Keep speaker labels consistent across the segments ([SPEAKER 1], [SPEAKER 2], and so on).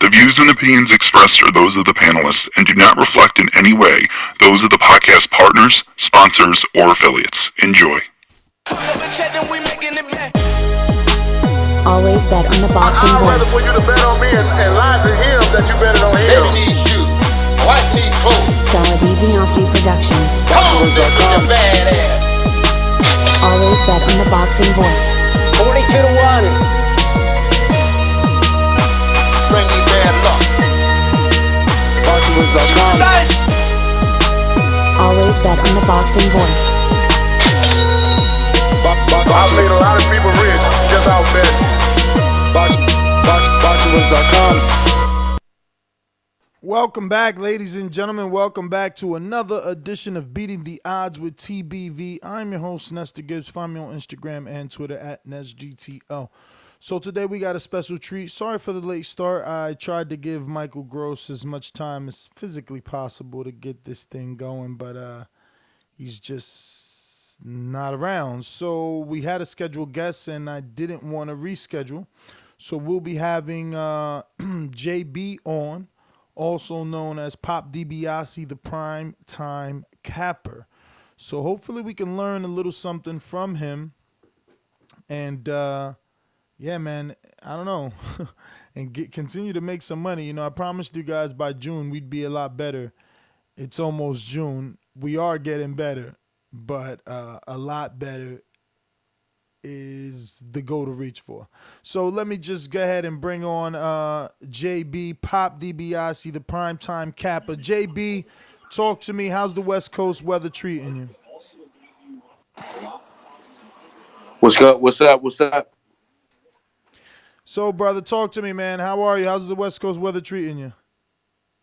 [SPEAKER 1] The views and opinions expressed are those of the panelists and do not reflect in any way those of the podcast partners, sponsors, or affiliates. Enjoy.
[SPEAKER 2] Always bet on the boxing
[SPEAKER 3] I'd rather
[SPEAKER 2] voice.
[SPEAKER 3] for you to bet on me and lie to him that you bet it on him. Baby needs you. White need cold.
[SPEAKER 2] Dibiase Productions.
[SPEAKER 3] Boxing.com. Badass.
[SPEAKER 2] Always bet on the boxing voice.
[SPEAKER 4] 42-1.
[SPEAKER 3] Bring me bad luck. Boxing.com.
[SPEAKER 2] Always bet on the boxing voice.
[SPEAKER 3] I've made a lot of people rich just out betting. Boxing.com.
[SPEAKER 5] Welcome back, ladies and gentlemen. Welcome back to another edition of Beating the Odds with TBV. I'm your host, Nestor Gibbs. Find me on Instagram and Twitter at NesGTO. So today we got a special treat. Sorry for the late start. I tried to give Michael Gross as much time as physically possible to get this thing going, but he's just not around. So we had a scheduled guest, and I didn't want to reschedule. So we'll be having JB on, also known as Pop Dibiase, the PrimeTime capper. So hopefully we can learn a little something from him. And yeah, man, I don't know. And continue to make some money. You know, I promised you guys by June we'd be a lot better. It's almost June. We are getting better, but a lot better is the goal to reach for. So let me just go ahead and bring on JB, Pop Dibiase, the PrimeTime capper. JB, talk to me. How's the West Coast weather treating you?
[SPEAKER 4] What's up? What's up? What's up?
[SPEAKER 5] So, brother, talk to me, man. How are you? How's the West Coast weather treating you?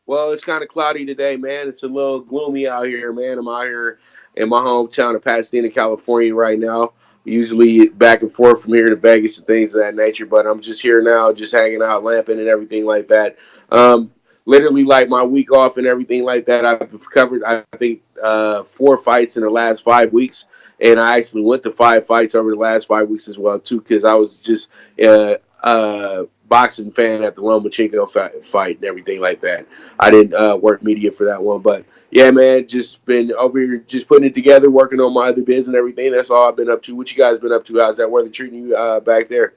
[SPEAKER 4] Well, it's kind of cloudy today, man. It's a little gloomy out here, man. I'm out here in my hometown of Pasadena, California right now. Usually back and forth from here to Vegas and things of that nature, but I'm just here now, just hanging out, lamping and everything like that. Um, Literally, like my week off and everything like that, I've covered, I think, 4 fights in the last 5 weeks. And I actually went to 5 fights over the last 5 weeks as well, too, because I was just boxing fan at the Lomachenko fight and everything like that. I didn't work media for that one, but yeah, man, just been over here just putting it together, working on my other biz and everything. That's all I've been up to. What you guys been up to? How's that weather treating you back there?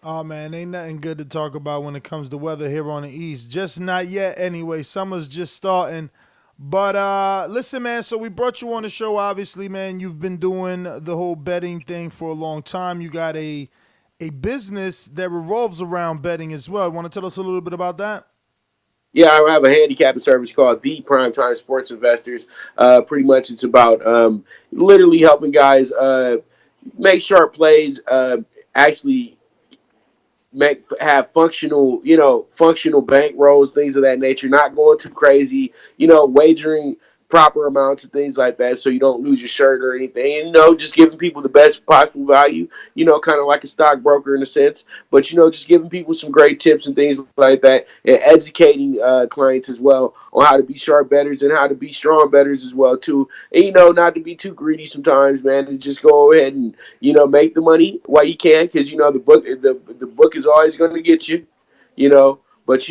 [SPEAKER 5] Oh, man, ain't nothing good to talk about when it comes to weather here on the East. Just not yet, anyway. Summer's just starting. But listen, man, so we brought you on the show, obviously, man. You've been doing the whole betting thing for a long time. You got a business that revolves around betting as well. Want to tell us a little bit about that?
[SPEAKER 4] Yeah, I have a handicapping service called the PrimeTime Sports Investors. Pretty much it's about literally helping guys make sharp plays, actually have functional, functional bank rolls, things of that nature, not going too crazy, wagering proper amounts of things like that so you don't lose your shirt or anything. And, just giving people the best possible value, kind of like a stockbroker in a sense, but, just giving people some great tips and things like that and educating clients as well on how to be sharp bettors and how to be strong bettors as well, too. And, not to be too greedy sometimes, man, and just go ahead and, make the money while you can, because the book is always going to get you, you know. But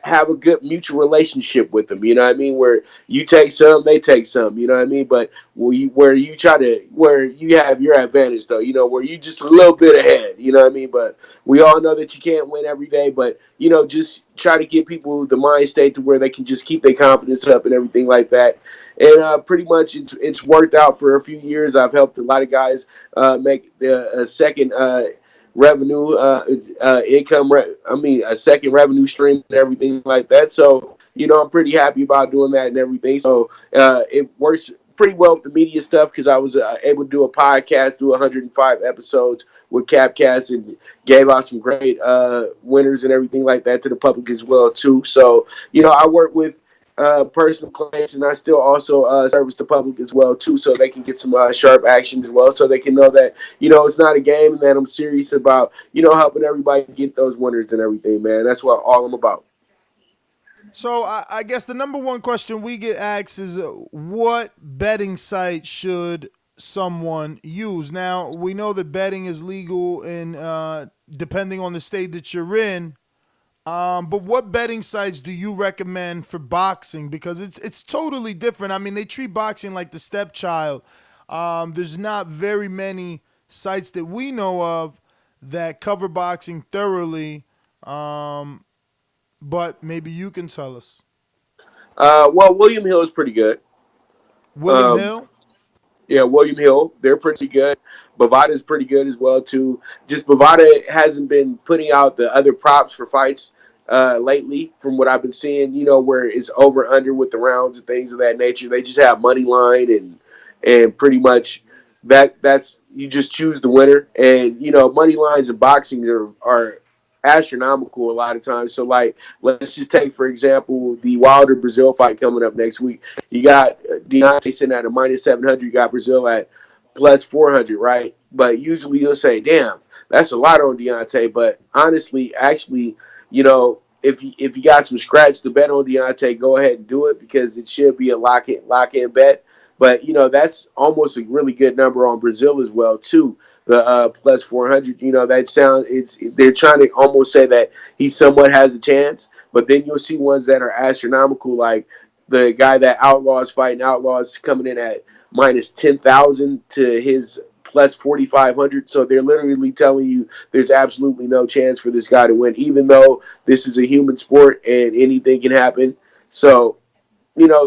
[SPEAKER 4] have a good mutual relationship with them. You know what I mean? Where you take some, they take some. You know what I mean? But where you have your advantage though. Where you just a little bit ahead. You know what I mean? But we all know that you can't win every day. But just try to get people the mind state to where they can just keep their confidence up and everything like that. And pretty much it's worked out for a few years. I've helped a lot of guys make a second revenue a second revenue stream and everything like that. So I'm pretty happy about doing that and everything. So it works pretty well with the media stuff because I was able to do a podcast, do 105 episodes with Capcast, and gave out some great winners and everything like that to the public as well too. So I work with personal clients, and I still also service the public as well too, so they can get some sharp action as well, so they can know that it's not a game and that I'm serious about helping everybody get those winners and everything, man. That's what all I'm about.
[SPEAKER 5] So I guess the number one question we get asked is what betting site should someone use? Now, we know that betting is legal in depending on the state that you're in. But what betting sites do you recommend for boxing? Because it's totally different. I mean, they treat boxing like the stepchild. There's not very many sites that we know of that cover boxing thoroughly. Um, but maybe you can tell us.
[SPEAKER 4] Well, William Hill is pretty good.
[SPEAKER 5] William
[SPEAKER 4] Um,
[SPEAKER 5] Hill.
[SPEAKER 4] Yeah, William Hill, they're pretty good. Bovada's pretty good as well too. Just Bovada hasn't been putting out the other props for fights lately, from what I've been seeing. Where it's over under with the rounds and things of that nature. They just have money line and pretty much that's you just choose the winner. And money lines in boxing are astronomical a lot of times. So like, let's just take for example the Wilder Brazil fight coming up next week. You got Deontay sitting at a -700. You got Brazil at +400, right? But usually you'll say, "Damn, that's a lot on Deontay." But honestly, actually, if you got some scratch to bet on Deontay, go ahead and do it because it should be a lock in bet. But that's almost a really good number on Brazil as well too. The +400. That sound it's they're trying to almost say that he somewhat has a chance. But then you'll see ones that are astronomical, like the guy that Outlaws fighting Outlaws coming in at -10,000 to his +4,500. So they're literally telling you there's absolutely no chance for this guy to win, even though this is a human sport and anything can happen. So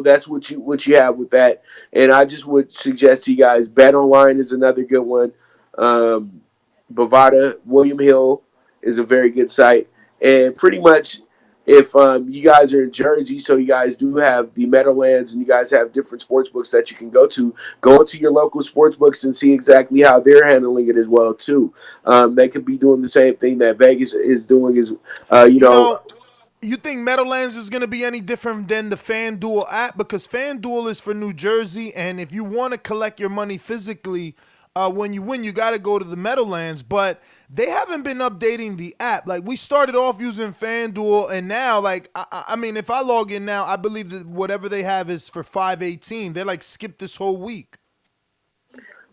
[SPEAKER 4] that's what you have with that. And I just would suggest to you guys, Bet Online is another good one. Um, Bovada, William Hill is a very good site. And pretty much, if you guys are in Jersey, so you guys do have the Meadowlands and you guys have different sports books that you can go into your local sports books and see exactly how they're handling it as well too. They could be doing the same thing that Vegas is doing. Is you
[SPEAKER 5] You
[SPEAKER 4] know
[SPEAKER 5] know, you think Meadowlands is going to be any different than the FanDuel app? Because FanDuel is for New Jersey, and if you want to collect your money physically, when you win, you got to go to the Meadowlands. But they haven't been updating the app. Like, we started off using FanDuel, and now, like, I mean, if I log in now, I believe that whatever they have is for 518. They're like, skip this whole week.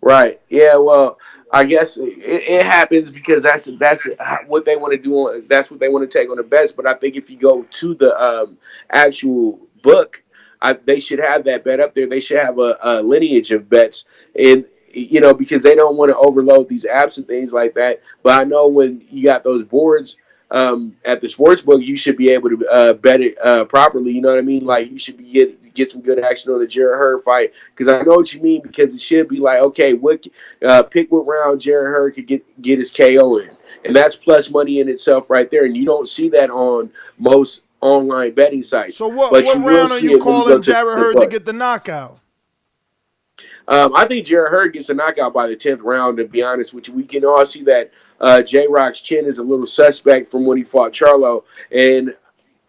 [SPEAKER 4] Right. Yeah. Well, I guess it happens because that's what they want to do. That's what they want to take on the bets. But I think if you go to the actual book, they should have that bet up there. They should have a lineage of bets, and because they don't want to overload these apps and things like that. But I know when you got those boards at the sports book, you should be able to bet it properly. You know what I mean? Like you should get some good action on the Jared Hurd fight because I know what you mean. Because it should be like, okay, what pick what round Jared Hurd could get his KO in, and that's plus money in itself right there. And you don't see that on most online betting sites,
[SPEAKER 5] So what
[SPEAKER 4] but
[SPEAKER 5] what
[SPEAKER 4] you will
[SPEAKER 5] round are
[SPEAKER 4] see
[SPEAKER 5] you
[SPEAKER 4] it when you go
[SPEAKER 5] calling
[SPEAKER 4] to
[SPEAKER 5] Jared
[SPEAKER 4] the
[SPEAKER 5] Hurd to
[SPEAKER 4] book.
[SPEAKER 5] get the knockout?
[SPEAKER 4] I think Jared Hurd gets a knockout by the 10th round. To be honest with you, we can all see that J Rock's chin is a little suspect from when he fought Charlo, and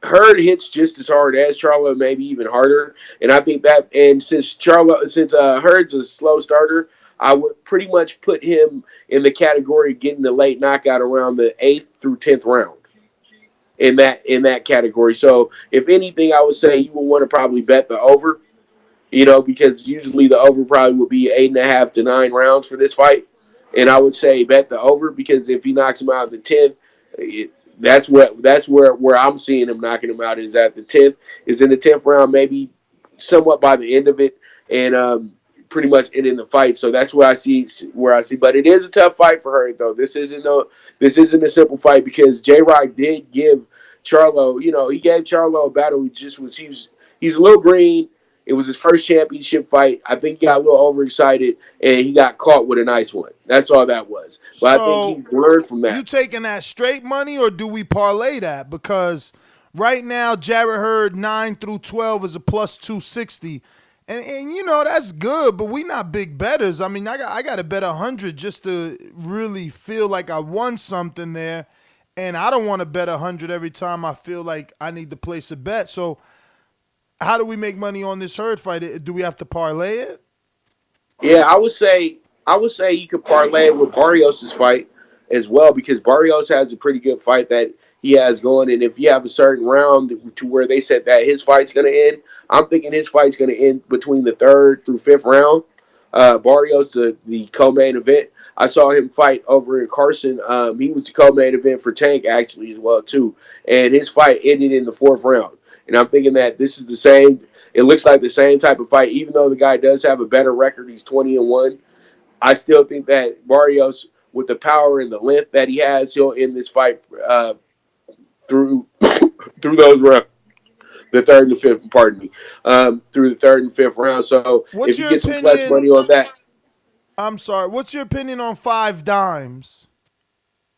[SPEAKER 4] Hurd hits just as hard as Charlo, maybe even harder. And I think that, and since Hurd's a slow starter, I would pretty much put him in the category of getting the late knockout around the 8th through 10th round in that category. So if anything, I would say you would want to probably bet the over. Because usually the over probably would be 8.5 to 9 rounds for this fight, and I would say bet the over because if he knocks him out in the 10th, that's where I'm seeing him knocking him out is at the 10th, is in the 10th round, maybe somewhat by the end of it, and pretty much ending the fight. So that's where I see. But it is a tough fight for her though. This isn't a simple fight because J Rock did give Charlo, he gave Charlo a battle. He's a little green. It was his first championship fight. I think he got a little overexcited and he got caught with a nice one. That's all that was. But I think
[SPEAKER 5] So
[SPEAKER 4] he's learned from
[SPEAKER 5] you
[SPEAKER 4] that.
[SPEAKER 5] taking that straight money or do we parlay that? Because right now Jared Hurd 9 through 12 is a +260. And that's good, but we not big betters. I mean, I got to bet 100 just to really feel like I won something there, and I don't want to bet 100 every time I feel like I need to place a bet. So how do we make money on this Hurd fight? Do we have to parlay it?
[SPEAKER 4] Yeah, I would say you could parlay it with Barrios' fight as well because Barrios has a pretty good fight that he has going, and if you have a certain round to where they said that his fight's going to end, I'm thinking his fight's going to end between the 3rd through 5th round. Barrios the co-main event. I saw him fight over in Carson. He was the co-main event for Tank actually as well too, and his fight ended in the fourth round. And I'm thinking that this is the same. It looks like the same type of fight, even though the guy does have a better record. He's 20-1. I still think that Barrios, with the power and the length that he has, he'll end this fight through through those rounds, the third and the fifth. Pardon me, through the third and fifth round. So
[SPEAKER 5] What's
[SPEAKER 4] if you
[SPEAKER 5] your
[SPEAKER 4] get some plus
[SPEAKER 5] opinion?
[SPEAKER 4] money on that,
[SPEAKER 5] I'm sorry. What's your opinion on Five Dimes?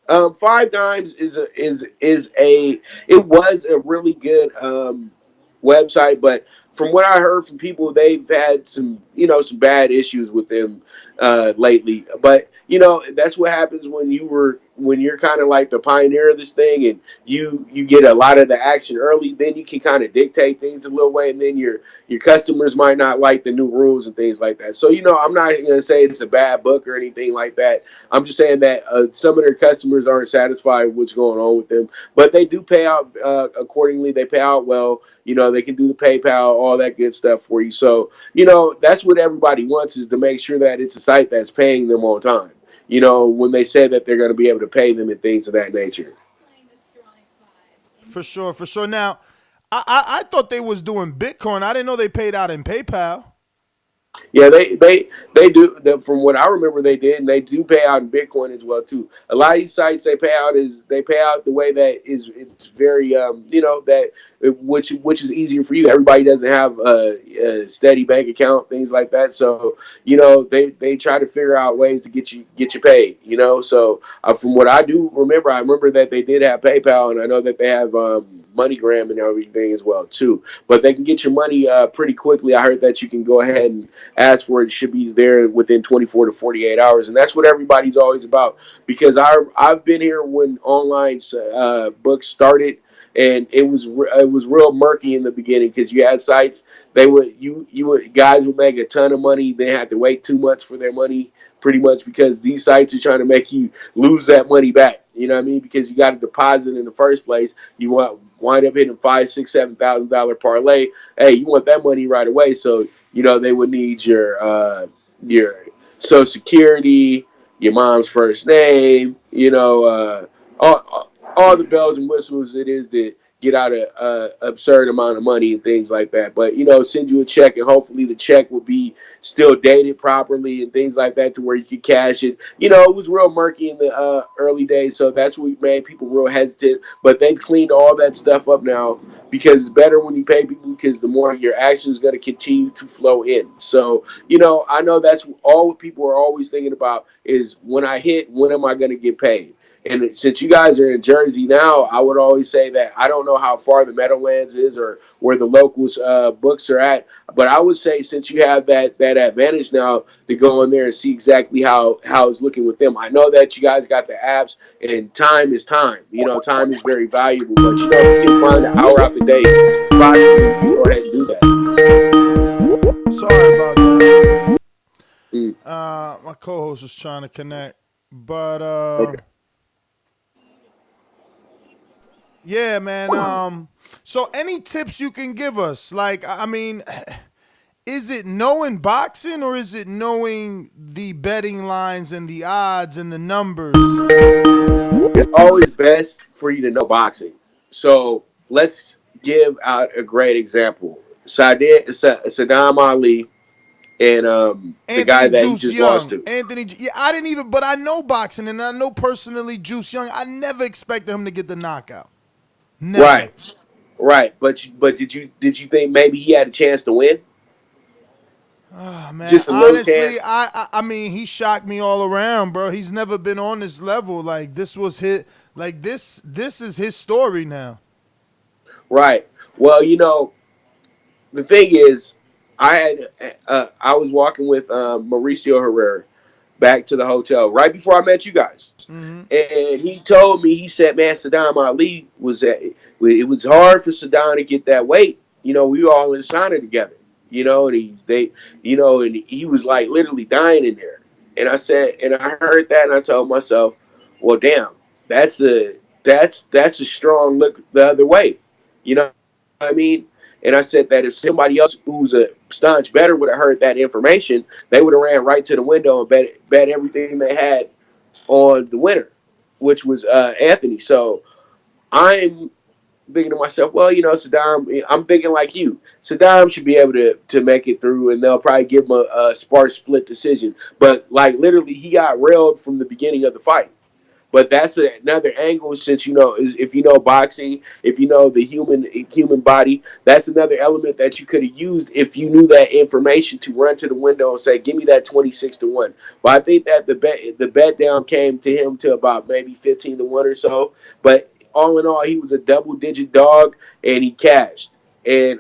[SPEAKER 4] Five Dimes is a it was a really good website, but from what I heard from people, they've had some some bad issues with them lately. But that's what happens when you're kind of like the pioneer of this thing, and you get a lot of the action early. Then you can kind of dictate things a little way, and then your customers might not like the new rules and things like that. So I'm not going to say it's a bad book or anything like that. I'm just saying that some of their customers aren't satisfied with what's going on with them, but they do pay out accordingly. They pay out well. They can do the PayPal, all that good stuff for you. So that's what everybody wants, is to make sure that it's a site that's paying them on time. When they say that they're going to be able to pay them and things of that nature.
[SPEAKER 5] For sure, for sure. Now, I thought they was doing Bitcoin. I didn't know they paid out in PayPal.
[SPEAKER 4] Yeah, they do. From what I remember, they did, and they do pay out in Bitcoin as well too. A lot of these sites they pay out the way that is it's very that which is easier for you. Everybody doesn't have a steady bank account, things like that. So they try to figure out ways to get you paid. So from what I remember that they did have PayPal, and I know that they have MoneyGram and everything as well too. But they can get your money pretty quickly. I heard that you can go ahead and ask for it. It should be there within 24 to 48 hours, and that's what everybody's always about. Because I've been here when online books started, and it was real murky in the beginning because you had sites. They would you would guys would make a ton of money. They had to wait 2 months for their money, pretty much, because these sites are trying to make you lose that money back. You know what I mean? Because you got to deposit in the first place. You wind up hitting five, six, $7,000 parlay. Hey, you want that money right away. So they would need your social security, your mom's first name, all the bells and whistles it is to get out a absurd amount of money and things like that. But send you a check, and hopefully the check will be still dated properly and things like that to where you can cash it. It was real murky in the early days, so that's what made people real hesitant. But they've cleaned all that stuff up now, because it's better when you pay people, because the more your action is going to continue to flow in. So I know that's all what people are always thinking about, is when I hit, when am I going to get paid? And since you guys are in Jersey now, I would always say that I don't know how far the Meadowlands is or where the locals books are at, but I would say, since you have that advantage now to go in there and see exactly how it's looking with them. I know that you guys got the apps, and time is time. Time is very valuable, but if you can find an hour out the day, possibly you can go ahead and do that.
[SPEAKER 5] Sorry about that.
[SPEAKER 4] Mm,
[SPEAKER 5] My co-host was trying to connect, but
[SPEAKER 4] okay.
[SPEAKER 5] yeah, man. So any tips you can give us? Like, I mean, is it knowing boxing, or is it knowing the betting lines and the odds and the numbers?
[SPEAKER 4] It's always best for you to know boxing. So let's give out a great example. Saddam Ali and the guy
[SPEAKER 5] Anthony
[SPEAKER 4] that he
[SPEAKER 5] Juice
[SPEAKER 4] just lost
[SPEAKER 5] Young.
[SPEAKER 4] to.
[SPEAKER 5] Yeah, I didn't even, but I know boxing, and I know personally Juice Young. I never expected him to get the knockout. Never.
[SPEAKER 4] Right, right. But did you think maybe he had a chance to win?
[SPEAKER 5] Oh, man,
[SPEAKER 4] Just a little
[SPEAKER 5] honestly,
[SPEAKER 4] chance.
[SPEAKER 5] I mean, he shocked me all around, bro. He's never been on this level. Like, this was his, like this is his story now.
[SPEAKER 4] Right. Well, the thing is, I was walking with Mauricio Herrera back to the hotel right before I met you guys,
[SPEAKER 5] Hmm.
[SPEAKER 4] and he told me, he said, "Man, Saddam Ali was at, it was hard for Saddam to get that weight. We were all in China together. And and he was like literally dying in there." And I heard that, and I told myself, "Well, damn, that's a strong look the other way." You know what I mean? And I said that if somebody else who's a staunch better would have heard that information, they would have ran right to the window and bet everything they had on the winner, which was Anthony. So I'm thinking to myself, well, Saddam, I'm thinking like you. Saddam should be able to make it through, and they'll probably give him a sparse split decision. But like literally, he got railed from the beginning of the fight. But that's another angle, since if you know boxing, if you know the human body, that's another element that you could have used if you knew that information to run to the window and say, "Give me that 26-1." But I think that the bet down came to him to about maybe 15-1 or so. But all in all, he was a double digit dog, and he cashed. And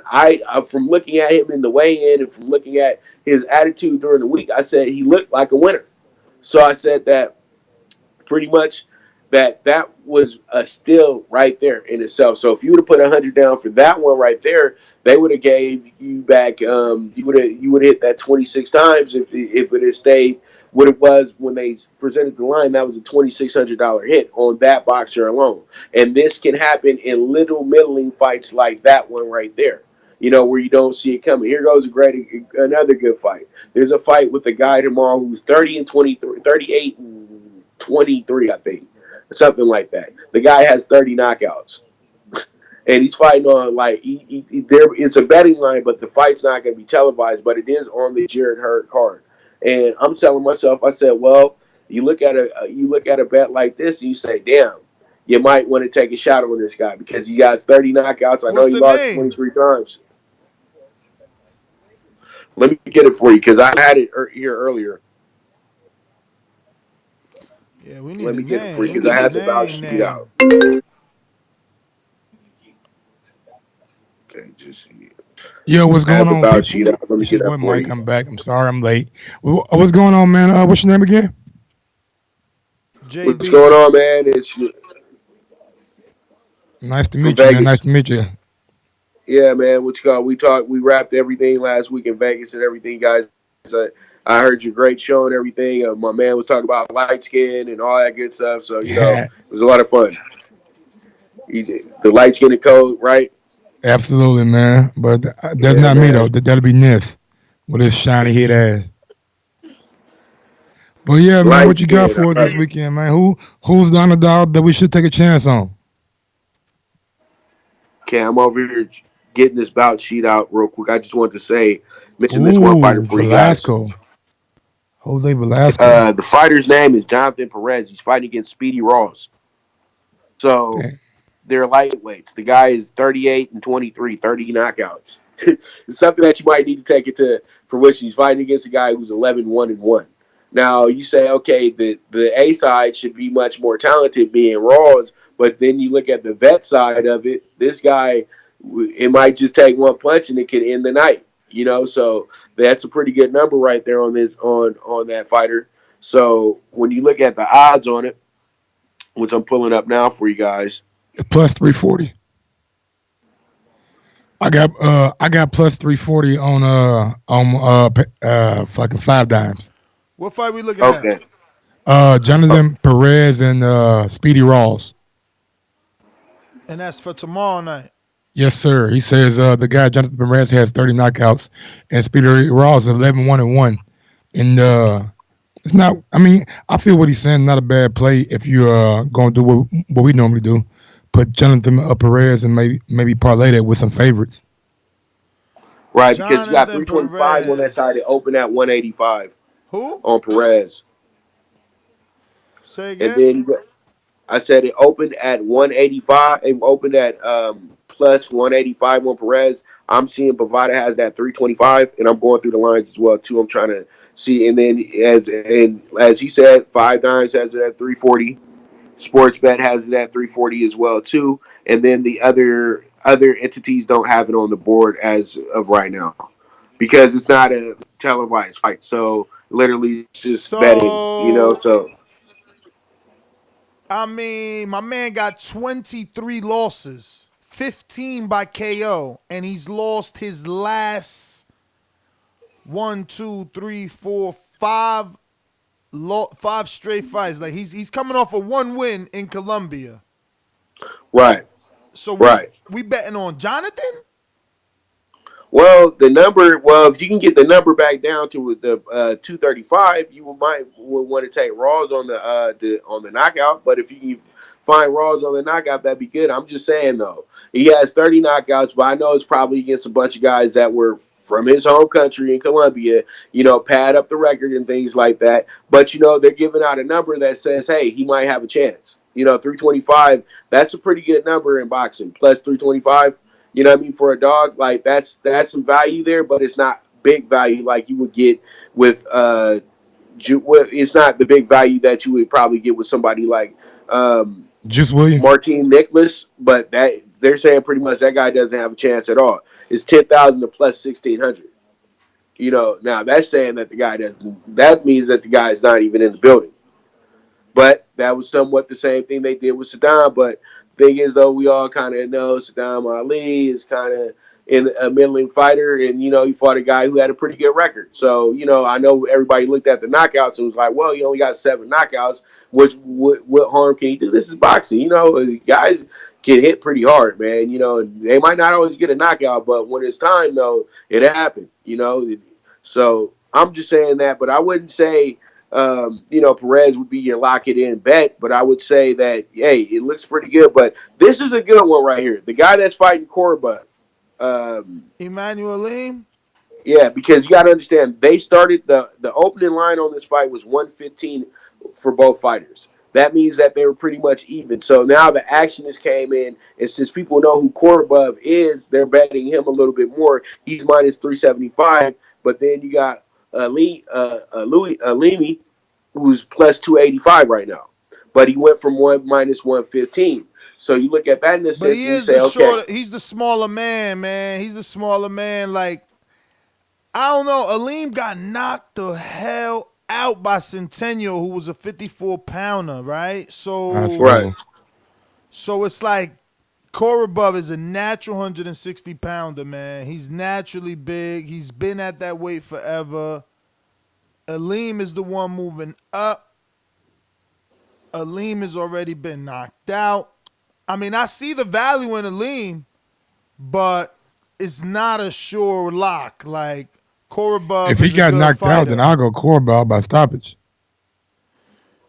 [SPEAKER 4] from looking at him in the weigh in and from looking at his attitude during the week, I said he looked like a winner. So I said that pretty much that was a steal right there in itself. So if you would have put 100 down for that one right there, they would have gave you back. You would have hit that 26 times if it had stayed what it was when they presented the line. That was a $2,600 hit on that boxer alone. And this can happen in little middling fights like that one right there. Where you don't see it coming. Here goes another good fight. There's a fight with a guy tomorrow who's 30 and 23, 38 and 23, I think, something like that. The guy has 30 knockouts, and he's fighting on like there. It's a betting line, but the fight's not going to be televised. But it is on the Jared Hurd card, and I'm telling myself, I said, well, you look at a bet like this, and you say, damn. You might want to take a shot on this guy because he got 30 knockouts. I know
[SPEAKER 5] What's
[SPEAKER 4] he
[SPEAKER 5] the
[SPEAKER 4] lost
[SPEAKER 5] name?
[SPEAKER 4] 23 times. Let me get it for you because I had it here earlier.
[SPEAKER 5] Yeah, we need
[SPEAKER 4] Let
[SPEAKER 5] a
[SPEAKER 4] me get it for
[SPEAKER 5] name.
[SPEAKER 4] you
[SPEAKER 5] We
[SPEAKER 4] because I
[SPEAKER 5] need a
[SPEAKER 4] had the vouch
[SPEAKER 5] name.
[SPEAKER 4] sheet out.
[SPEAKER 5] Name.
[SPEAKER 4] Okay, just
[SPEAKER 6] Yo, what's
[SPEAKER 4] I
[SPEAKER 6] going
[SPEAKER 4] have the
[SPEAKER 6] on,
[SPEAKER 4] vouch sheet
[SPEAKER 6] people?
[SPEAKER 4] out. Let me
[SPEAKER 6] It's your
[SPEAKER 4] get
[SPEAKER 6] boy
[SPEAKER 4] that for
[SPEAKER 6] Mike.
[SPEAKER 4] you.
[SPEAKER 6] I'm back. I'm sorry I'm late. What's going on, man? What's your name again?
[SPEAKER 4] What's
[SPEAKER 5] JB.
[SPEAKER 4] going on, man? It's
[SPEAKER 6] Nice to
[SPEAKER 4] from
[SPEAKER 6] meet you, man. Nice
[SPEAKER 4] Vegas.
[SPEAKER 6] to meet you.
[SPEAKER 4] Yeah, man. What you call? We wrapped everything last week in Vegas and everything, guys. I heard your great show and everything. My man was talking about light skin and all that good stuff. So it was a lot of fun. The light skin and code, right?
[SPEAKER 6] Absolutely, man. But that's
[SPEAKER 4] Yeah,
[SPEAKER 6] not me though.
[SPEAKER 4] man.
[SPEAKER 6] That'll be Ness with his shiny head ass. But yeah, man,
[SPEAKER 4] Light
[SPEAKER 6] what you got
[SPEAKER 4] skin.
[SPEAKER 6] for us
[SPEAKER 4] I love
[SPEAKER 6] this
[SPEAKER 4] it.
[SPEAKER 6] weekend, man? Who's the underdog that we should take a chance on?
[SPEAKER 4] Okay, I'm over here getting this bout sheet out real quick. I just wanted to mention this one fighter
[SPEAKER 6] Ooh,
[SPEAKER 4] for you guys.
[SPEAKER 6] Velasco. Jose Velasco.
[SPEAKER 4] The fighter's name is Jonathan Perez. He's fighting against Speedy Ross. So
[SPEAKER 6] Damn.
[SPEAKER 4] they're lightweights. The guy is 38 and 23, 30 knockouts. It's something that you might need to take into fruition. He's fighting against a guy who's 11-1-1. Now you say, okay, the A side should be much more talented, being Ross, but then you look at the vet side of it. This guy, it might just take one punch and it could end the night. So that's a pretty good number right there on that fighter. So when you look at the odds on it, which I'm pulling up now for you guys.
[SPEAKER 6] Plus 340. I got plus 340 on fucking five dimes.
[SPEAKER 5] What fight we looking at?
[SPEAKER 4] Okay. Uh,
[SPEAKER 6] Jonathan Perez and Speedy Rawls.
[SPEAKER 5] And that's for tomorrow night.
[SPEAKER 6] Yes, sir. He says the guy Jonathan Perez has 30 knockouts and Speedy Rawls is 11-1-1. And it's not. I mean, I feel what he's saying. Not a bad play if you going to do what we normally do. Put Jonathan Perez and maybe parlay that with some favorites.
[SPEAKER 4] right, because you got
[SPEAKER 5] Jonathan
[SPEAKER 4] 325 on that side. It
[SPEAKER 5] Perez.
[SPEAKER 4] opened at 185
[SPEAKER 5] Who?
[SPEAKER 4] on Perez.
[SPEAKER 5] Say
[SPEAKER 4] And
[SPEAKER 5] again?
[SPEAKER 4] then I said it opened at 185. It opened at plus 185 on Perez. I'm seeing Bovada has that 325, and I'm going through the lines as well too. I'm trying to see, and then as he said, Five Nines has it at 340. Sportsbet has it at 340 as well too, and then the other entities don't have it on the board as of right now because it's not a televised fight. So literally, it's just betting.
[SPEAKER 5] So,
[SPEAKER 4] So
[SPEAKER 5] I mean, my man got 23 losses, 15 by KO, and he's lost his last one, two, three, four, five straight fights. Like he's coming off a one win in Colombia.
[SPEAKER 4] right,
[SPEAKER 5] So we
[SPEAKER 4] right.
[SPEAKER 5] we betting on Jonathan?
[SPEAKER 4] Well, the number. Well, if you can get the number back down to the 235, you would want to take Rawls on the knockout. But if you can find Rawls on the knockout, that'd be good. I'm just saying though, he has 30 knockouts, but I know it's probably against a bunch of guys that were from his home country in Colombia. Pad up the record and things like that. But they're giving out a number that says, hey, he might have a chance. 325. That's a pretty good number in boxing. Plus 325. You know what I mean? For a dog, like that's some value there, but it's not big value like you would get with it's not the big value that you would probably get with somebody like
[SPEAKER 6] Just Williams.
[SPEAKER 4] Martin Nicholas, but that they're saying pretty much that guy doesn't have a chance at all. It's 10,000 to plus 1,600. Now that's saying that the guy doesn't. That means that the guy is not even in the building. But that was somewhat the same thing they did with Saddam. But thing is, though, we all kind of know Saddam Ali is kind of in a middling fighter, and he fought a guy who had a pretty good record. So I know everybody looked at the knockouts and was like, well, you only got 7 knockouts. Which what harm can he do? This is boxing. Guys get hit pretty hard, man. They might not always get a knockout, but when it's time, though, it happened. So I'm just saying that, but I wouldn't say Perez would be your lock it in bet, but I would say that, hey, it looks pretty good. But this is a good one right here. The guy that's fighting Korobov.
[SPEAKER 5] Emmanuel Lim.
[SPEAKER 4] Yeah, because you got to understand, they started the opening line on this fight was 115 for both fighters. That means that they were pretty much even. So now the action has came in, and since people know who Korobov is, they're betting him a little bit more. He's minus 375, but then you got Louis Alimi, who's plus 285 right now. But he went from minus 115. So you look at that in this
[SPEAKER 5] But
[SPEAKER 4] sense
[SPEAKER 5] he
[SPEAKER 4] and you
[SPEAKER 5] is
[SPEAKER 4] say,
[SPEAKER 5] the
[SPEAKER 4] okay,
[SPEAKER 5] shorter. He's the smaller man, man. He's the smaller man. Like, I don't know. Aleem got knocked the hell out by Centennial, who was a 54-pounder, right?
[SPEAKER 6] That's
[SPEAKER 5] So,
[SPEAKER 4] right.
[SPEAKER 6] over.
[SPEAKER 5] so it's like Korobov is a natural 160-pounder, man. He's naturally big. He's been at that weight forever. Aleem is the one moving up. Aleem has already been knocked out. I mean, I see the value in Aleem, but it's not a sure lock. Like,
[SPEAKER 6] If
[SPEAKER 5] Korobov
[SPEAKER 6] he
[SPEAKER 5] is a
[SPEAKER 6] got
[SPEAKER 5] good
[SPEAKER 6] knocked out, then
[SPEAKER 5] fighter.
[SPEAKER 6] I'll go Corval by stoppage.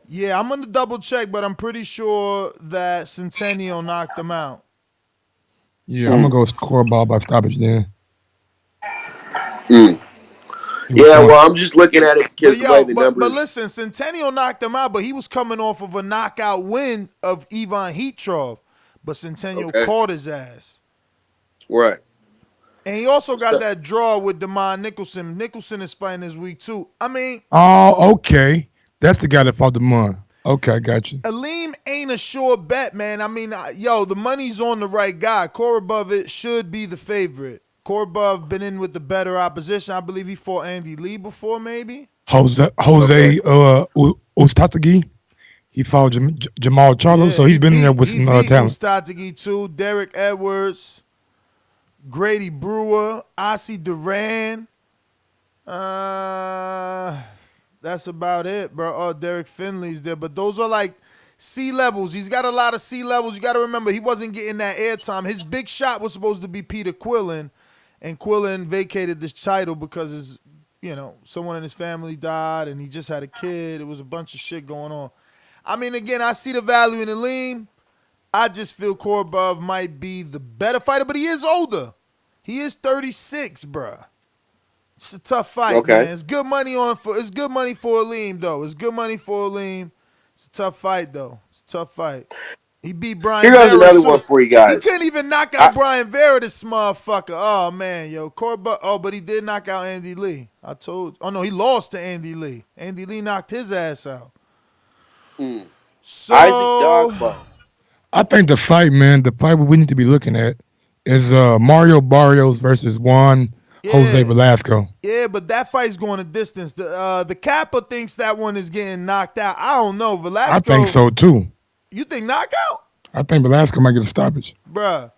[SPEAKER 5] Yeah, I'm gonna double check, but I'm pretty sure that Centennial knocked him out.
[SPEAKER 6] Yeah, I'm
[SPEAKER 4] Mm,
[SPEAKER 6] gonna go Corval by stoppage then.
[SPEAKER 4] mm.
[SPEAKER 6] He was
[SPEAKER 4] Yeah,
[SPEAKER 6] down.
[SPEAKER 4] well, I'm just looking at it
[SPEAKER 5] But
[SPEAKER 4] because the way
[SPEAKER 5] yo,
[SPEAKER 4] the
[SPEAKER 5] but
[SPEAKER 4] numbers.
[SPEAKER 5] listen, Centennial knocked him out, but he was coming off of a knockout win of Ivan Heatrov, but Centennial
[SPEAKER 4] Okay,
[SPEAKER 5] caught his ass.
[SPEAKER 4] right.
[SPEAKER 5] And he also got
[SPEAKER 4] So,
[SPEAKER 5] that draw with Demond Nicholson. Nicholson is fighting this week too. I mean,
[SPEAKER 6] Oh, okay. That's the guy that fought the Mun. Okay, I got you.
[SPEAKER 5] Aleem ain't a sure bet, man. I mean, yo, the money's on the right guy. Korobov it should be the favorite. Korobov been in with the better opposition. I believe he fought Andy Lee before, maybe.
[SPEAKER 4] okay.
[SPEAKER 6] Jose Ustatagi. He fought Jamal Charlo,
[SPEAKER 5] Yeah,
[SPEAKER 6] so he's been in there with
[SPEAKER 5] he
[SPEAKER 6] some
[SPEAKER 5] beat
[SPEAKER 6] talent.
[SPEAKER 5] Ustatigi too. Derek Edwards, Grady Brewer, Ossie Duran. Uh, that's about it, bro. Oh, Derek Finley's there, but those are like C levels. He's got a lot of C levels. You got to remember, he wasn't getting that airtime. His big shot was supposed to be Peter Quillen, and Quillen vacated this title because someone in his family died, and he just had a kid. It was a bunch of shit going on. I mean, again, I see the value in Aleem. I just feel Korobov might be the better fighter, but he is older. He is 36, bruh. It's a tough fight,
[SPEAKER 4] Okay.
[SPEAKER 5] man. It's good money for Aleem, though. It's good money for Aleem. It's a tough fight, though. It's a tough fight. He beat
[SPEAKER 4] Here
[SPEAKER 5] Brian
[SPEAKER 4] goes
[SPEAKER 5] Vera
[SPEAKER 4] another one
[SPEAKER 5] too.
[SPEAKER 4] for you
[SPEAKER 5] He
[SPEAKER 4] guys.
[SPEAKER 5] couldn't even knock
[SPEAKER 4] I,
[SPEAKER 5] out Brian Vera, this motherfucker. Oh man, yo, Corba. Oh, but he did knock out Andy Lee. I told. Oh no, he lost to Andy Lee. Andy Lee knocked his ass out.
[SPEAKER 4] mm, Isaac
[SPEAKER 5] So
[SPEAKER 4] Dogbo.
[SPEAKER 6] I think the fight we need to be looking at is Mario Barrios versus Juan Jose
[SPEAKER 5] yeah,
[SPEAKER 6] Velasco.
[SPEAKER 5] yeah, but that fight's going a distance. The Kappa thinks that one is getting knocked out. I don't know.
[SPEAKER 6] I think
[SPEAKER 5] Velasco,
[SPEAKER 6] so too.
[SPEAKER 5] you think knockout,
[SPEAKER 6] I think Velasco might get a stoppage.
[SPEAKER 5] bruh?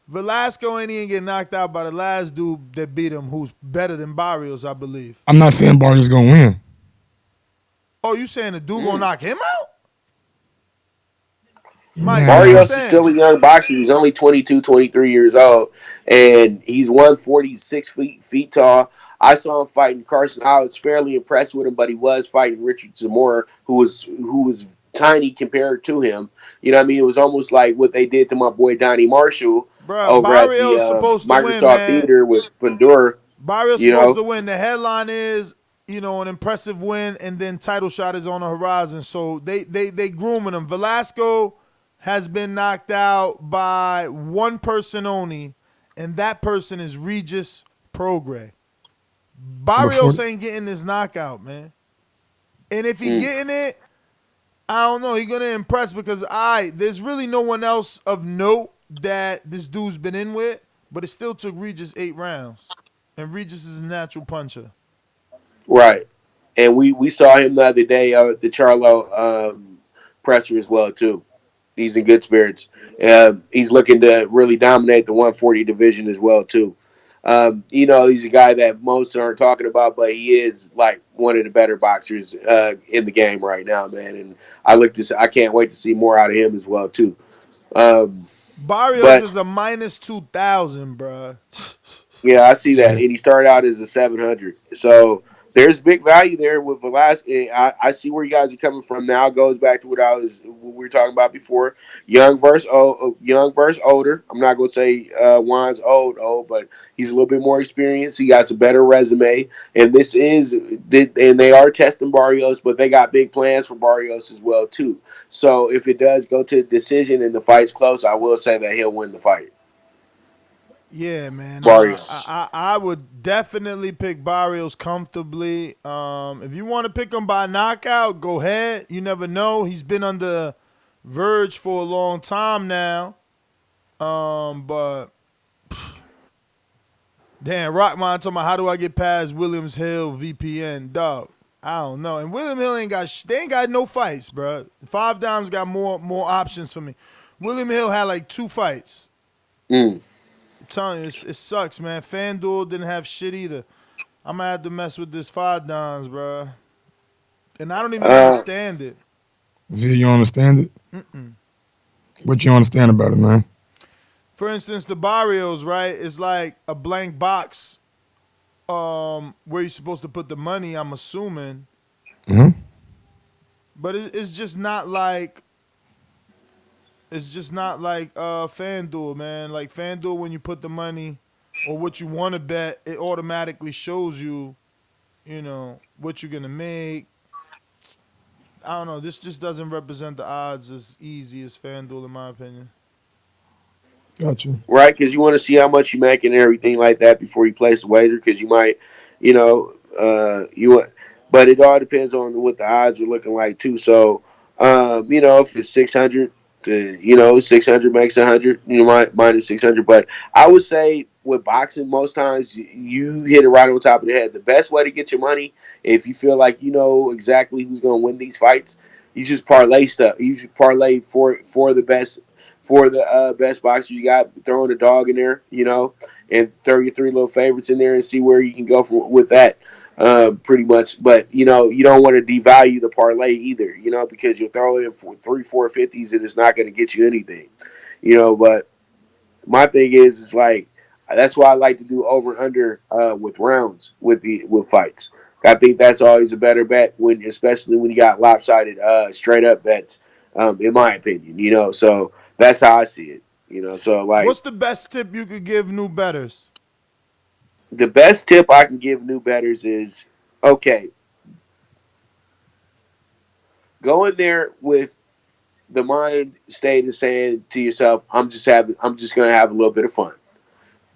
[SPEAKER 5] Velasco ain't even get knocked out by the last dude that beat him, who's better than Barrios, I believe.
[SPEAKER 6] I'm not saying Barrios gonna win.
[SPEAKER 5] Oh, you saying the dude gonna
[SPEAKER 4] Mm,
[SPEAKER 5] knock him out? Mike, what are you
[SPEAKER 6] Man,
[SPEAKER 4] Barrios is still
[SPEAKER 5] saying?
[SPEAKER 4] a young boxer. He's only 22, 23 years old, and he's 146 feet tall. I saw him fighting Carson. I was fairly impressed with him, but he was fighting Richard Zamora, who was tiny compared to him. You know what I mean? It was almost like what they did to my boy Donnie Marshall
[SPEAKER 5] Bruh,
[SPEAKER 4] over at the
[SPEAKER 5] Barrios supposed to win,
[SPEAKER 4] Microsoft
[SPEAKER 5] man.
[SPEAKER 4] Theater with Fundora.
[SPEAKER 5] Barrios
[SPEAKER 4] You
[SPEAKER 5] supposed
[SPEAKER 4] know,
[SPEAKER 5] to win. The headline is, an impressive win, and then title shot is on the horizon. So they grooming him. Velasco has been knocked out by one person only, and that person is Regis Prograis.
[SPEAKER 6] before
[SPEAKER 5] Barrios ain't getting this knockout, man. And if he
[SPEAKER 4] mm,
[SPEAKER 5] getting it, I don't know. He gonna impress because there's really no one else of note that this dude's been in with, but it still took Regis 8 rounds, and Regis is a natural puncher.
[SPEAKER 4] right. And we saw him the other day at the Charlo presser as well too. He's in good spirits. He's looking to really dominate the 140 division as well too. He's a guy that most aren't talking about, but he is like one of the better boxers in the game right now, man. And I can't wait to see more out of him as well too. Um,
[SPEAKER 5] Barrios
[SPEAKER 4] but
[SPEAKER 5] is a minus 2,000, bruh.
[SPEAKER 4] Yeah, I see that,
[SPEAKER 6] yeah,
[SPEAKER 4] and he started out as a 700. So there's big value there with Velasquez. I see where you guys are coming from. Now it goes back to what we were talking about before. Young versus older. I'm not gonna say Juan's old, but he's a little bit more experienced. He got a better resume, and and they are testing Barrios, but they got big plans for Barrios as well too. So if it does go to the decision and the fight's close, I will say that he'll win the fight.
[SPEAKER 5] Yeah, man.
[SPEAKER 4] Barrios.
[SPEAKER 5] I would definitely pick Barrios comfortably. If you want to pick him by knockout, go ahead. You never know. He's been under Verge for a long time now. But damn, Rockman talking about how do I get past Williams Hill VPN, dog. I don't know. And William Hill they ain't got no fights, bro. Five Dimes got more options for me. William Hill had like 2 fights.
[SPEAKER 4] Mm.
[SPEAKER 5] I'm telling you, it sucks, man. FanDuel didn't have shit either. I'm gonna have to mess with this Five Dimes, bro. And I don't even
[SPEAKER 4] Uh,
[SPEAKER 5] understand it.
[SPEAKER 6] see, you understand it? What you understand about it, man?
[SPEAKER 5] For instance, the Barrios, right? It's like a blank box where you're supposed to put the money, I'm assuming.
[SPEAKER 6] Hmm.
[SPEAKER 5] But it's just not like FanDuel, man. Like FanDuel, when you put the money or what you want to bet, it automatically shows you, what you're gonna make. I don't know. This just doesn't represent the odds as easy as FanDuel, in my opinion.
[SPEAKER 6] Gotcha.
[SPEAKER 4] right? Because you want to see how much you make and everything like that before you place a wager. Because you might, you want, but it all depends on what the odds are looking like too. So, if it's 600, 600 makes 100. Minus 600. But I would say with boxing, most times you hit it right on top of the head. The best way to get your money, if you feel like you know exactly who's going to win these fights, you just parlay stuff. You just parlay for the best boxers you got, throwing a dog in there, and throw your three little favorites in there and see where you can go with that. Pretty much, but you don't want to devalue the parlay either, because you'll throw in for 3 450s and it's not going to get you anything, But my thing is like that's why I like to do over under with rounds with fights. I think that's always a better bet especially when you got lopsided straight up bets. In my opinion, so that's how I see it. So like
[SPEAKER 5] What's the best tip you could give new betters?
[SPEAKER 4] the best tip I can give new betters is okay, go in there with the mind state of saying to yourself, I'm just gonna have a little bit of fun.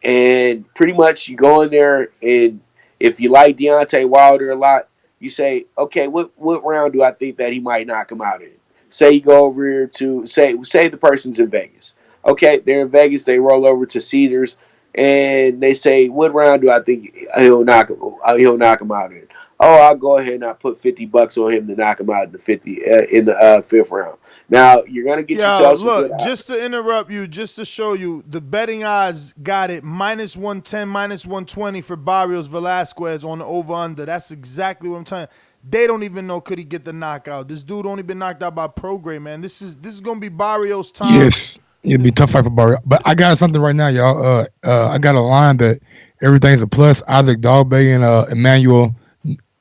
[SPEAKER 4] And pretty much you go in there and if you like Deontay Wilder a lot, you say, okay, what round do I think that he might knock him out in? Say you go over here to say the person's in Vegas. Okay, they're in Vegas. They roll over to Caesars and they say, what round do I think he'll knock him out in? Oh, I'll go ahead and I put $50 on him to knock him out in the fifth round. Now you're gonna get
[SPEAKER 5] Yo,
[SPEAKER 4] yourself some good
[SPEAKER 5] look,
[SPEAKER 4] odds.
[SPEAKER 5] just to interrupt you, just to show you, the betting odds got it minus 110, minus 120 for Barrios Velasquez on the over under. That's exactly what I'm telling you. They don't even know could he get the knockout. This dude only been knocked out by Prograde, man. This is gonna be Barrios' time.
[SPEAKER 6] Yes, it'd be a tough fight for Barrio. But I got something right now, y'all. I got a line that everything's a plus. Isaac Dalbay and Emmanuel.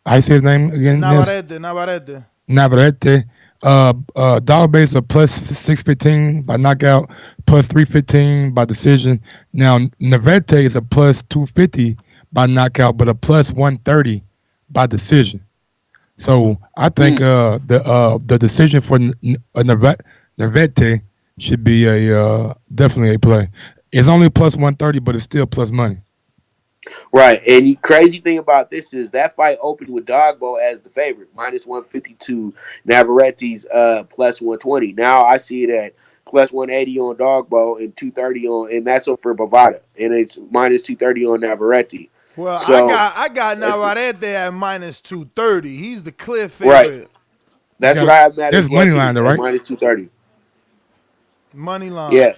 [SPEAKER 6] I say his name again. Yes,
[SPEAKER 5] Navarrete.
[SPEAKER 6] Navarrete. Dalbay's a plus 615 by knockout, plus 315 by decision. Now Navarrete is a plus 250 by knockout, but a plus 130 by decision. So I think the decision for Navarrete should be a definitely a play. It's only plus 130, but it's still plus money.
[SPEAKER 4] Right, and the crazy thing about this is that fight opened with Dogbo as the favorite, minus 152. Navarrete's plus 120. Now I see it at plus 180 on Dogbo and 230 on, and that's up for Bovada, and it's minus 230 on Navarrete.
[SPEAKER 5] Well,
[SPEAKER 4] So
[SPEAKER 5] I got Navarrete at minus 230. He's the clear
[SPEAKER 4] right,
[SPEAKER 5] favorite.
[SPEAKER 6] You
[SPEAKER 4] that's what
[SPEAKER 6] got
[SPEAKER 4] I have Matt as
[SPEAKER 6] there's
[SPEAKER 4] well
[SPEAKER 6] money line
[SPEAKER 4] too
[SPEAKER 6] though,
[SPEAKER 4] at
[SPEAKER 6] right?
[SPEAKER 4] minus 230.
[SPEAKER 5] Money line.
[SPEAKER 4] Yeah,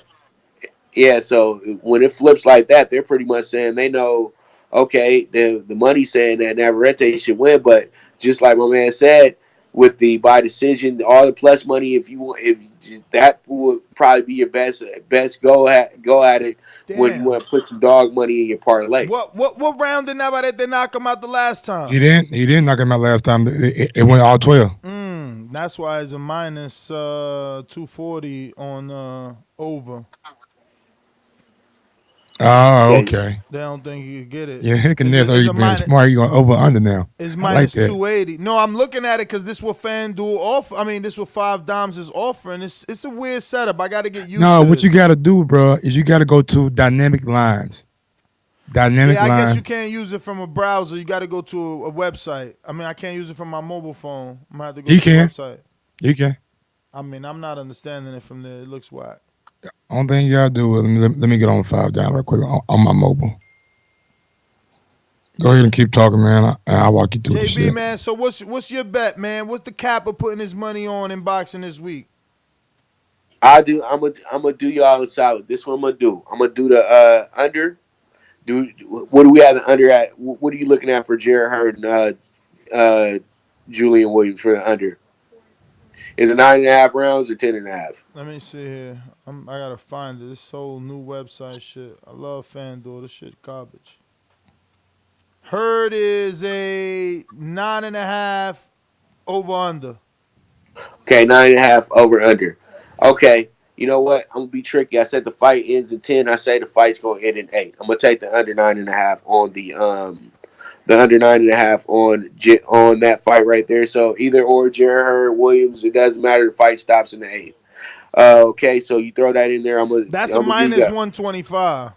[SPEAKER 4] yeah. So when it flips like that, they're pretty much saying they know. Okay, the money saying that Navarrete should win, but just like my man said, with the by decision, all the plus money, if you want, if that would probably be your best go at it when you
[SPEAKER 5] Damn.
[SPEAKER 4] want to put some dog money in your parlay.
[SPEAKER 5] What round did Navarrete knock him out the last time?
[SPEAKER 6] He didn't knock him out last time. It went all 12.
[SPEAKER 5] That's why it's a minus 240 on over.
[SPEAKER 6] Oh,
[SPEAKER 4] Okay,
[SPEAKER 6] okay.
[SPEAKER 5] They don't think he could get it.
[SPEAKER 6] Yeah, heck and this. Oh,
[SPEAKER 5] It's
[SPEAKER 6] you
[SPEAKER 5] a
[SPEAKER 6] being
[SPEAKER 5] minus.
[SPEAKER 6] smart. You going over under now.
[SPEAKER 5] It's
[SPEAKER 6] I like
[SPEAKER 5] minus
[SPEAKER 6] that.
[SPEAKER 5] 280. No, I'm looking at it because this what FanDuel offer. I mean, this what Five Dimes is offering. It's a weird setup. I got to get used
[SPEAKER 6] No,
[SPEAKER 5] to
[SPEAKER 6] what you
[SPEAKER 5] this.
[SPEAKER 6] got to do, bro, is you got to go to dynamic lines. Dynamic
[SPEAKER 5] Yeah, I guess
[SPEAKER 6] line.
[SPEAKER 5] you can't use it from a browser. You got to go to a website. I mean, I can't use it from my mobile phone. I'm gonna have to go
[SPEAKER 6] You
[SPEAKER 5] to a
[SPEAKER 6] can.
[SPEAKER 5] website.
[SPEAKER 6] You can.
[SPEAKER 5] I mean, I'm not understanding it from there. It looks whack.
[SPEAKER 6] Only thing you got to do is let me get on 5 down real quick on my mobile. Go ahead and keep talking, man, and I'll walk you through the
[SPEAKER 5] JB,
[SPEAKER 6] shit.
[SPEAKER 5] man. So what's your bet, man? What's the cap of putting his money on in boxing this week?
[SPEAKER 4] I do. I'm gonna do y'all a solid. This one I'm gonna do. I'm gonna do the under. Do what do we have the under at? What are you looking at for Jared Hurd and Julian Williams for the under? Is it 9.5 rounds or 10.5?
[SPEAKER 5] Let me see here. I gotta find it. This whole new website shit. I love FanDuel. This shit garbage. Herd is a 9.5 over under.
[SPEAKER 4] Okay, 9.5 over under. Okay, you know what? I'm gonna be tricky. I said the fight ends in 10. I say the fight's gonna end in 8. I'm gonna take the under 9.5 on the under 9.5 on that fight right there. So either or Jared Hurd, Williams, it doesn't matter. The fight stops in the 8. Okay, so you throw that in there.
[SPEAKER 5] That's a
[SPEAKER 4] I'm gonna give
[SPEAKER 5] minus
[SPEAKER 4] you.
[SPEAKER 5] 125.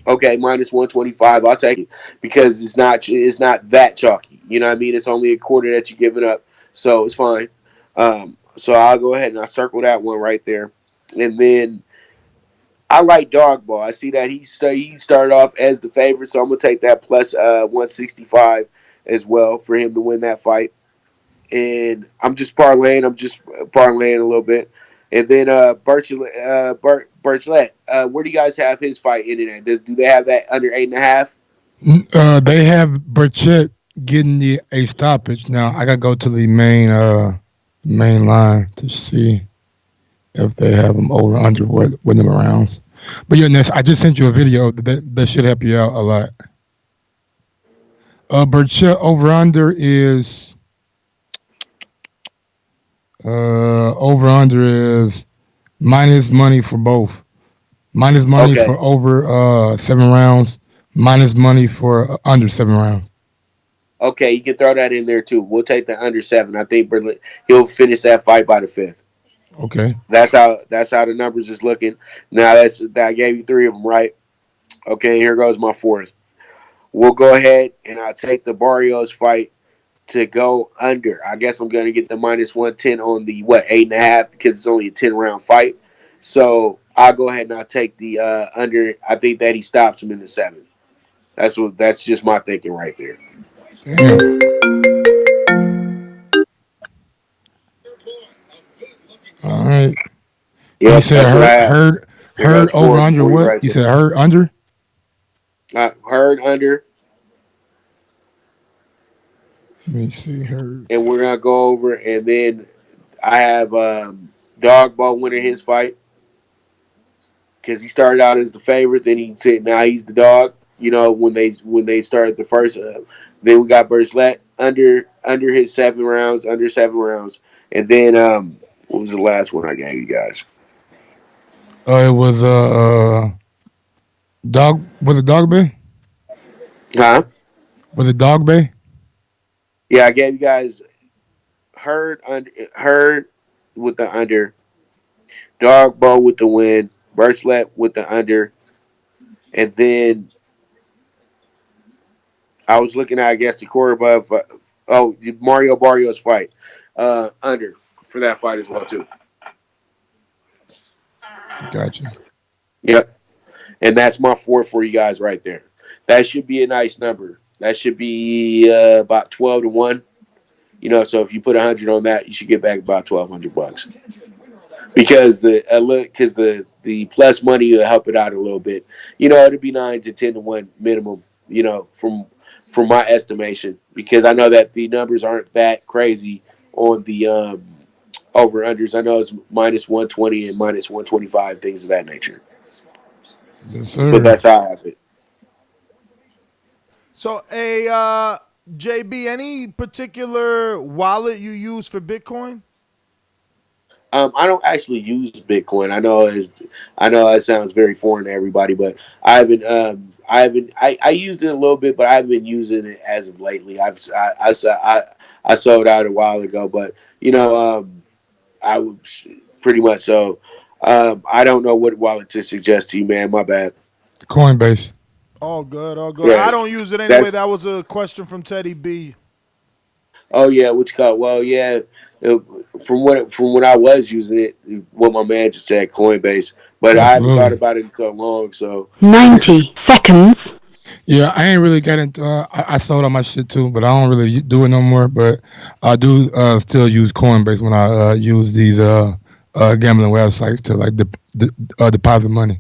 [SPEAKER 4] Okay, minus 125. I'll take it because it's not that chalky. You know what I mean? It's only a quarter that you're giving up, so it's fine. So I'll go ahead and I circle that one right there, and then I like Dogball. I see that he started off as the favorite, so I'm gonna take that plus 165 as well for him to win that fight. And I'm just parlaying. I'm just parlaying a little bit. And then Birchlet, where do you guys have his fight in it at? Do they have that under 8.5?
[SPEAKER 6] They have Burchett getting a stoppage. Now I gotta go to the main line to see if they have them over under with them rounds. But yeah, Ness, I just sent you a video that should help you out a lot. Burchett over under is minus money for both. Minus money
[SPEAKER 4] Okay.
[SPEAKER 6] for over 7 rounds. Minus money for under 7 rounds.
[SPEAKER 4] Okay, you can throw that in there too. We'll take the under 7. I think he'll finish that fight by the 5th.
[SPEAKER 6] Okay.
[SPEAKER 4] That's how the numbers is looking. Now that I gave you 3 of them, right? Okay, here goes my 4th. We'll go ahead and I'll take the Barrios fight to go under. I guess I'm gonna get the minus 110 on the 8.5 because it's only a 10 round fight. So I'll go ahead and I'll take the under. I think that he stops him in the 7th. That's just my thinking right there.
[SPEAKER 6] Damn. All right. You
[SPEAKER 4] Yep,
[SPEAKER 6] said
[SPEAKER 4] that's what I
[SPEAKER 6] hurt
[SPEAKER 4] have.
[SPEAKER 6] hurt
[SPEAKER 4] There
[SPEAKER 6] hurt
[SPEAKER 4] goes
[SPEAKER 6] over
[SPEAKER 4] four
[SPEAKER 6] under
[SPEAKER 4] for you
[SPEAKER 6] what?
[SPEAKER 4] right
[SPEAKER 6] You
[SPEAKER 4] there.
[SPEAKER 6] said hurt under?
[SPEAKER 4] Heard under.
[SPEAKER 6] Let me see her.
[SPEAKER 4] and we're gonna go over. And then I have Dogbo winning his fight because he started out as the favorite. Then he said now he's the dog. You know when they started the first. Then we got Berchlet under his 7 rounds, under 7 rounds, and then what was the last one I gave you guys?
[SPEAKER 6] It was dog. Was it Dog Bay?
[SPEAKER 4] Huh?
[SPEAKER 6] Was it Dog Bay?
[SPEAKER 4] Yeah, I gave you guys Herd with the under, Dogbo with the win, Berchlet with the under, and then I was looking at I guess the Korobov. Mario Barrios fight under for that fight as well too.
[SPEAKER 6] Gotcha.
[SPEAKER 4] Yep, and that's my four for you guys right there. That should be a nice number. That should be about 12 to 1. You know, so if you put 100 on that, you should get back about $1,200 because the plus money will help it out a little bit. You know, it'd be 9 to 10 to 1 minimum. You know, from my estimation, because I know that the numbers aren't that crazy on the over unders. I know it's -120 and -125, things of that nature.
[SPEAKER 6] Yes,
[SPEAKER 4] But
[SPEAKER 6] sir.
[SPEAKER 4] that's how I have it.
[SPEAKER 5] So, JB, any particular wallet you use for Bitcoin?
[SPEAKER 4] I don't actually use Bitcoin. I know that sounds very foreign to everybody, but I used it a little bit, but I haven't been using it as of lately. I sold out a while ago, but you know, I would pretty much so. I don't know what wallet to suggest to you, man. My bad.
[SPEAKER 5] Oh,
[SPEAKER 6] Coinbase.
[SPEAKER 5] all good, all good.
[SPEAKER 4] Yeah,
[SPEAKER 5] I don't use it anyway.
[SPEAKER 4] that's
[SPEAKER 5] That was a question from Teddy B.
[SPEAKER 4] oh yeah, what you call it? Well, yeah. It, from when I was using it, what my man just said, Coinbase, but I haven't thought
[SPEAKER 6] Absolutely.
[SPEAKER 4] about it in so long. So
[SPEAKER 7] 90 seconds.
[SPEAKER 6] Yeah, I ain't really got into. I sold all my shit too, but I don't really do it no more. But I do still use Coinbase when I use these gambling websites to like deposit money.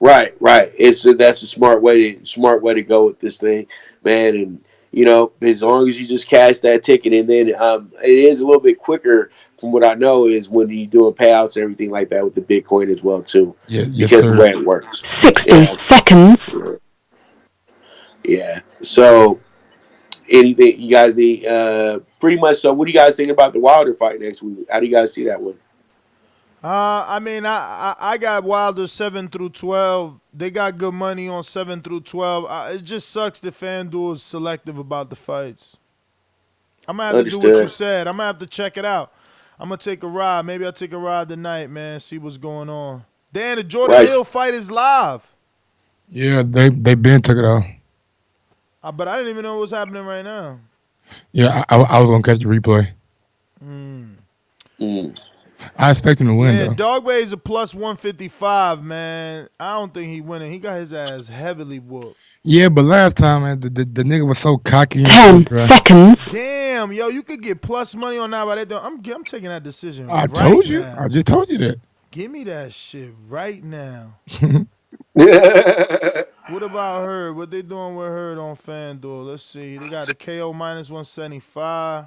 [SPEAKER 4] right, right. That's a smart way to go with this thing, man. And you know, as long as you just cash that ticket, and then it is a little bit quicker from what I know is when you're doing payouts and everything like that with the Bitcoin as well too,
[SPEAKER 6] Yeah, yes,
[SPEAKER 4] because the
[SPEAKER 6] sir.
[SPEAKER 4] way it works.
[SPEAKER 7] 60
[SPEAKER 4] Yeah,
[SPEAKER 7] seconds.
[SPEAKER 4] yeah. So anything you guys need, pretty much. So what do you guys think about the Wilder fight next week? How do you guys see that one?
[SPEAKER 5] I mean, I got Wilder 7 through 12. They got good money on 7 through 12. It just sucks that FanDuel is selective about the fights. I'm gonna have to do what you
[SPEAKER 4] Understood.
[SPEAKER 5] said. I'm gonna have to check it out. I'm gonna take a ride. Maybe I'll take a ride tonight, man. See what's going on. Dan, the Jordan
[SPEAKER 4] Right.
[SPEAKER 5] Hill fight is live.
[SPEAKER 6] Yeah, they been took it off.
[SPEAKER 5] But I didn't even know what's happening right now.
[SPEAKER 6] Yeah, I was gonna catch the replay.
[SPEAKER 4] Mm.
[SPEAKER 6] I expect him to win
[SPEAKER 5] Yeah,
[SPEAKER 6] though.
[SPEAKER 5] Dogway is a plus 155, man. I don't think he winning. He got his ass heavily whooped.
[SPEAKER 6] Yeah, but last time man, the nigga was so cocky and shit,
[SPEAKER 7] 10
[SPEAKER 6] bro.
[SPEAKER 7] seconds.
[SPEAKER 5] Damn, yo, you could get plus money on that, but I'm taking that decision
[SPEAKER 6] I
[SPEAKER 5] right
[SPEAKER 6] told you. I
[SPEAKER 5] now.
[SPEAKER 6] just told you that.
[SPEAKER 5] Give me that shit right now.
[SPEAKER 4] Right.
[SPEAKER 5] What about Herd? What they doing with Herd on FanDuel? Let's see. They got the KO minus 175.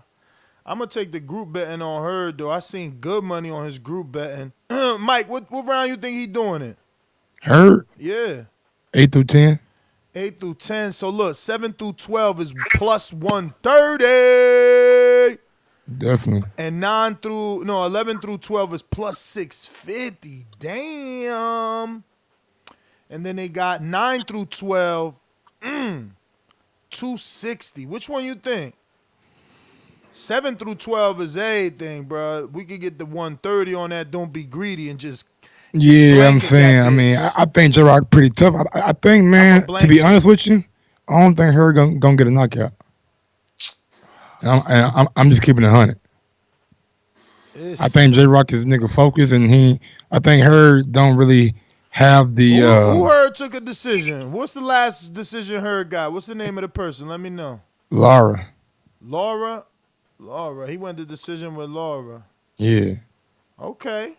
[SPEAKER 5] I'm gonna take the group betting on Herd though. I seen good money on his group betting. Mike, what round you think he doing it?
[SPEAKER 6] Hurt
[SPEAKER 5] Yeah.
[SPEAKER 6] 8 through 10.
[SPEAKER 5] 8 through 10. So look, 7 through 12 is plus 130.
[SPEAKER 6] Definitely.
[SPEAKER 5] And 11 through 12 is plus 650. Damn. And then they got 9 through 12, 260. Which one you think? 7 through 12 is everything, bro. We could get the 130 on that. Don't be greedy and just
[SPEAKER 6] Yeah, I'm
[SPEAKER 5] blanket that
[SPEAKER 6] saying. I mean,
[SPEAKER 5] bitch.
[SPEAKER 6] I think J Rock pretty tough. I think,
[SPEAKER 5] I'm a
[SPEAKER 6] man. To be
[SPEAKER 5] blanket
[SPEAKER 6] honest
[SPEAKER 5] it.
[SPEAKER 6] with you, I don't think her gonna get a knockout. And I'm just keeping it 100. I
[SPEAKER 5] It's
[SPEAKER 6] think J Rock is nigga focused, and I think her don't really have the
[SPEAKER 5] who Heard took a decision. What's the last decision Heard got? What's the name of the person? Let me know.
[SPEAKER 6] Lara.
[SPEAKER 5] Laura. Laura. He went to decision with Laura.
[SPEAKER 6] Yeah.
[SPEAKER 5] Okay.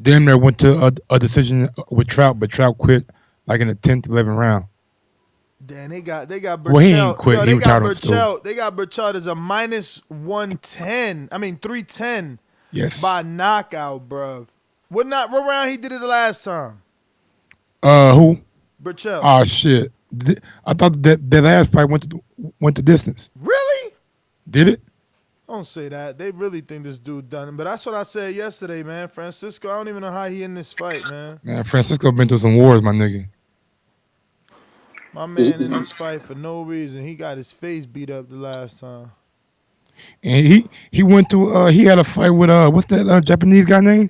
[SPEAKER 6] Damn near went to a decision with Trout, but Trout quit like in the 10th, 11th round.
[SPEAKER 5] Damn, they got
[SPEAKER 6] Well, he ain't
[SPEAKER 5] Burchell.
[SPEAKER 6] quit.
[SPEAKER 5] Yo,
[SPEAKER 6] He
[SPEAKER 5] they got
[SPEAKER 6] retired on tour.
[SPEAKER 5] Burchell. They got Burchell as a minus 110. I mean 310
[SPEAKER 6] Yes.
[SPEAKER 5] by knockout, bruv. What round he did it the last time?
[SPEAKER 6] Who?
[SPEAKER 5] Burchell.
[SPEAKER 6] Oh shit. I thought that last fight went to distance.
[SPEAKER 5] Really?
[SPEAKER 6] Did it?
[SPEAKER 5] Don't say that. They really think this dude done it. But that's what I said yesterday, man. Francisco, I don't even know how he in this fight, man.
[SPEAKER 6] Man, Francisco been through some wars, my nigga.
[SPEAKER 5] My man in this fight for no reason. He got his face beat up the last time.
[SPEAKER 6] And he went to he had a fight with what's that Japanese guy name?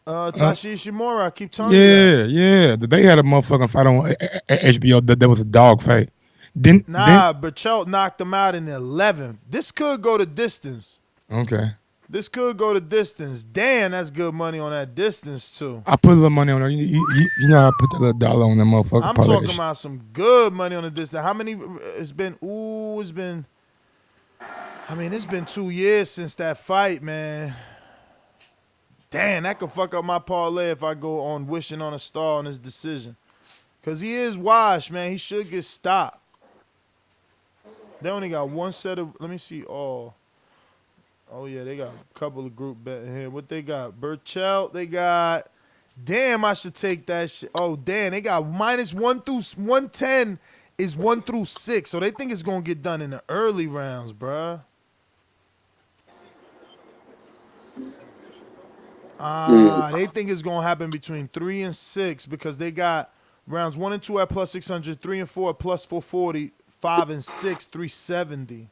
[SPEAKER 6] Uh,
[SPEAKER 5] Tashi Ishimura, I keep telling you that.
[SPEAKER 6] yeah. They had a motherfucking fight on HBO that was a dog fight. Then
[SPEAKER 5] Nah, Burchell knocked him out in the 11th. This could go to distance.
[SPEAKER 6] okay.
[SPEAKER 5] This could go to distance. Damn, that's good money on that distance too.
[SPEAKER 6] I put a little money on there. You know I put that little dollar on that motherfucker.
[SPEAKER 5] I'm talking about some good money on the distance. How many? It's been. Ooh, it's been. I mean, it's been 2 years since that fight, man. Damn, that could fuck up my parlay if I go on wishing on a star on his decision. Cause he is washed, man. He should get stopped. They only got one set of. Let me see. Oh yeah, they got a couple of group bet in here. What they got? Burchell. They got. Damn, I should take that shit. Oh damn, they got minus 1 through 110 is 1 through 6. So they think it's gonna get done in the early rounds, bruh. They think it's gonna happen between 3 and 6 because they got rounds 1 and 2 at plus 600, 3 and 4 at plus 440, 5 and 6 370.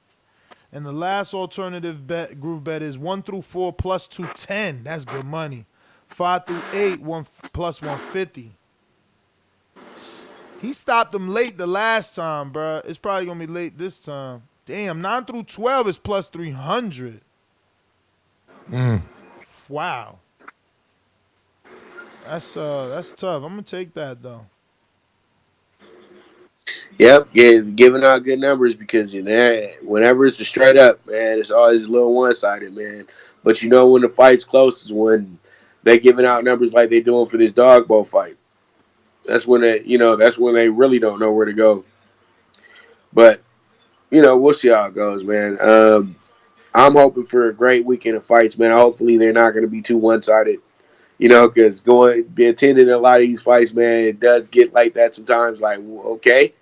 [SPEAKER 5] And the last alternative bet group bet is 1 through 4 plus 210. That's good money. 5 through 8 one plus 150. He stopped them late the last time, bruh. It's probably gonna be late this time. Damn, 9 through 12 is plus 300.
[SPEAKER 6] Mm.
[SPEAKER 5] Wow. That's tough. I'm gonna take that though.
[SPEAKER 4] Yep, yeah, giving out good numbers because whenever it's a straight up, man, it's always a little one sided, man. But you know when the fight's close is when they giving out numbers like they doing for this dog bowl fight. That's when they really don't know where to go. But we'll see how it goes, man. I'm hoping for a great weekend of fights, man. Hopefully they're not going to be too one sided. Because be attending a lot of these fights, man, it does get like that sometimes. Like, okay,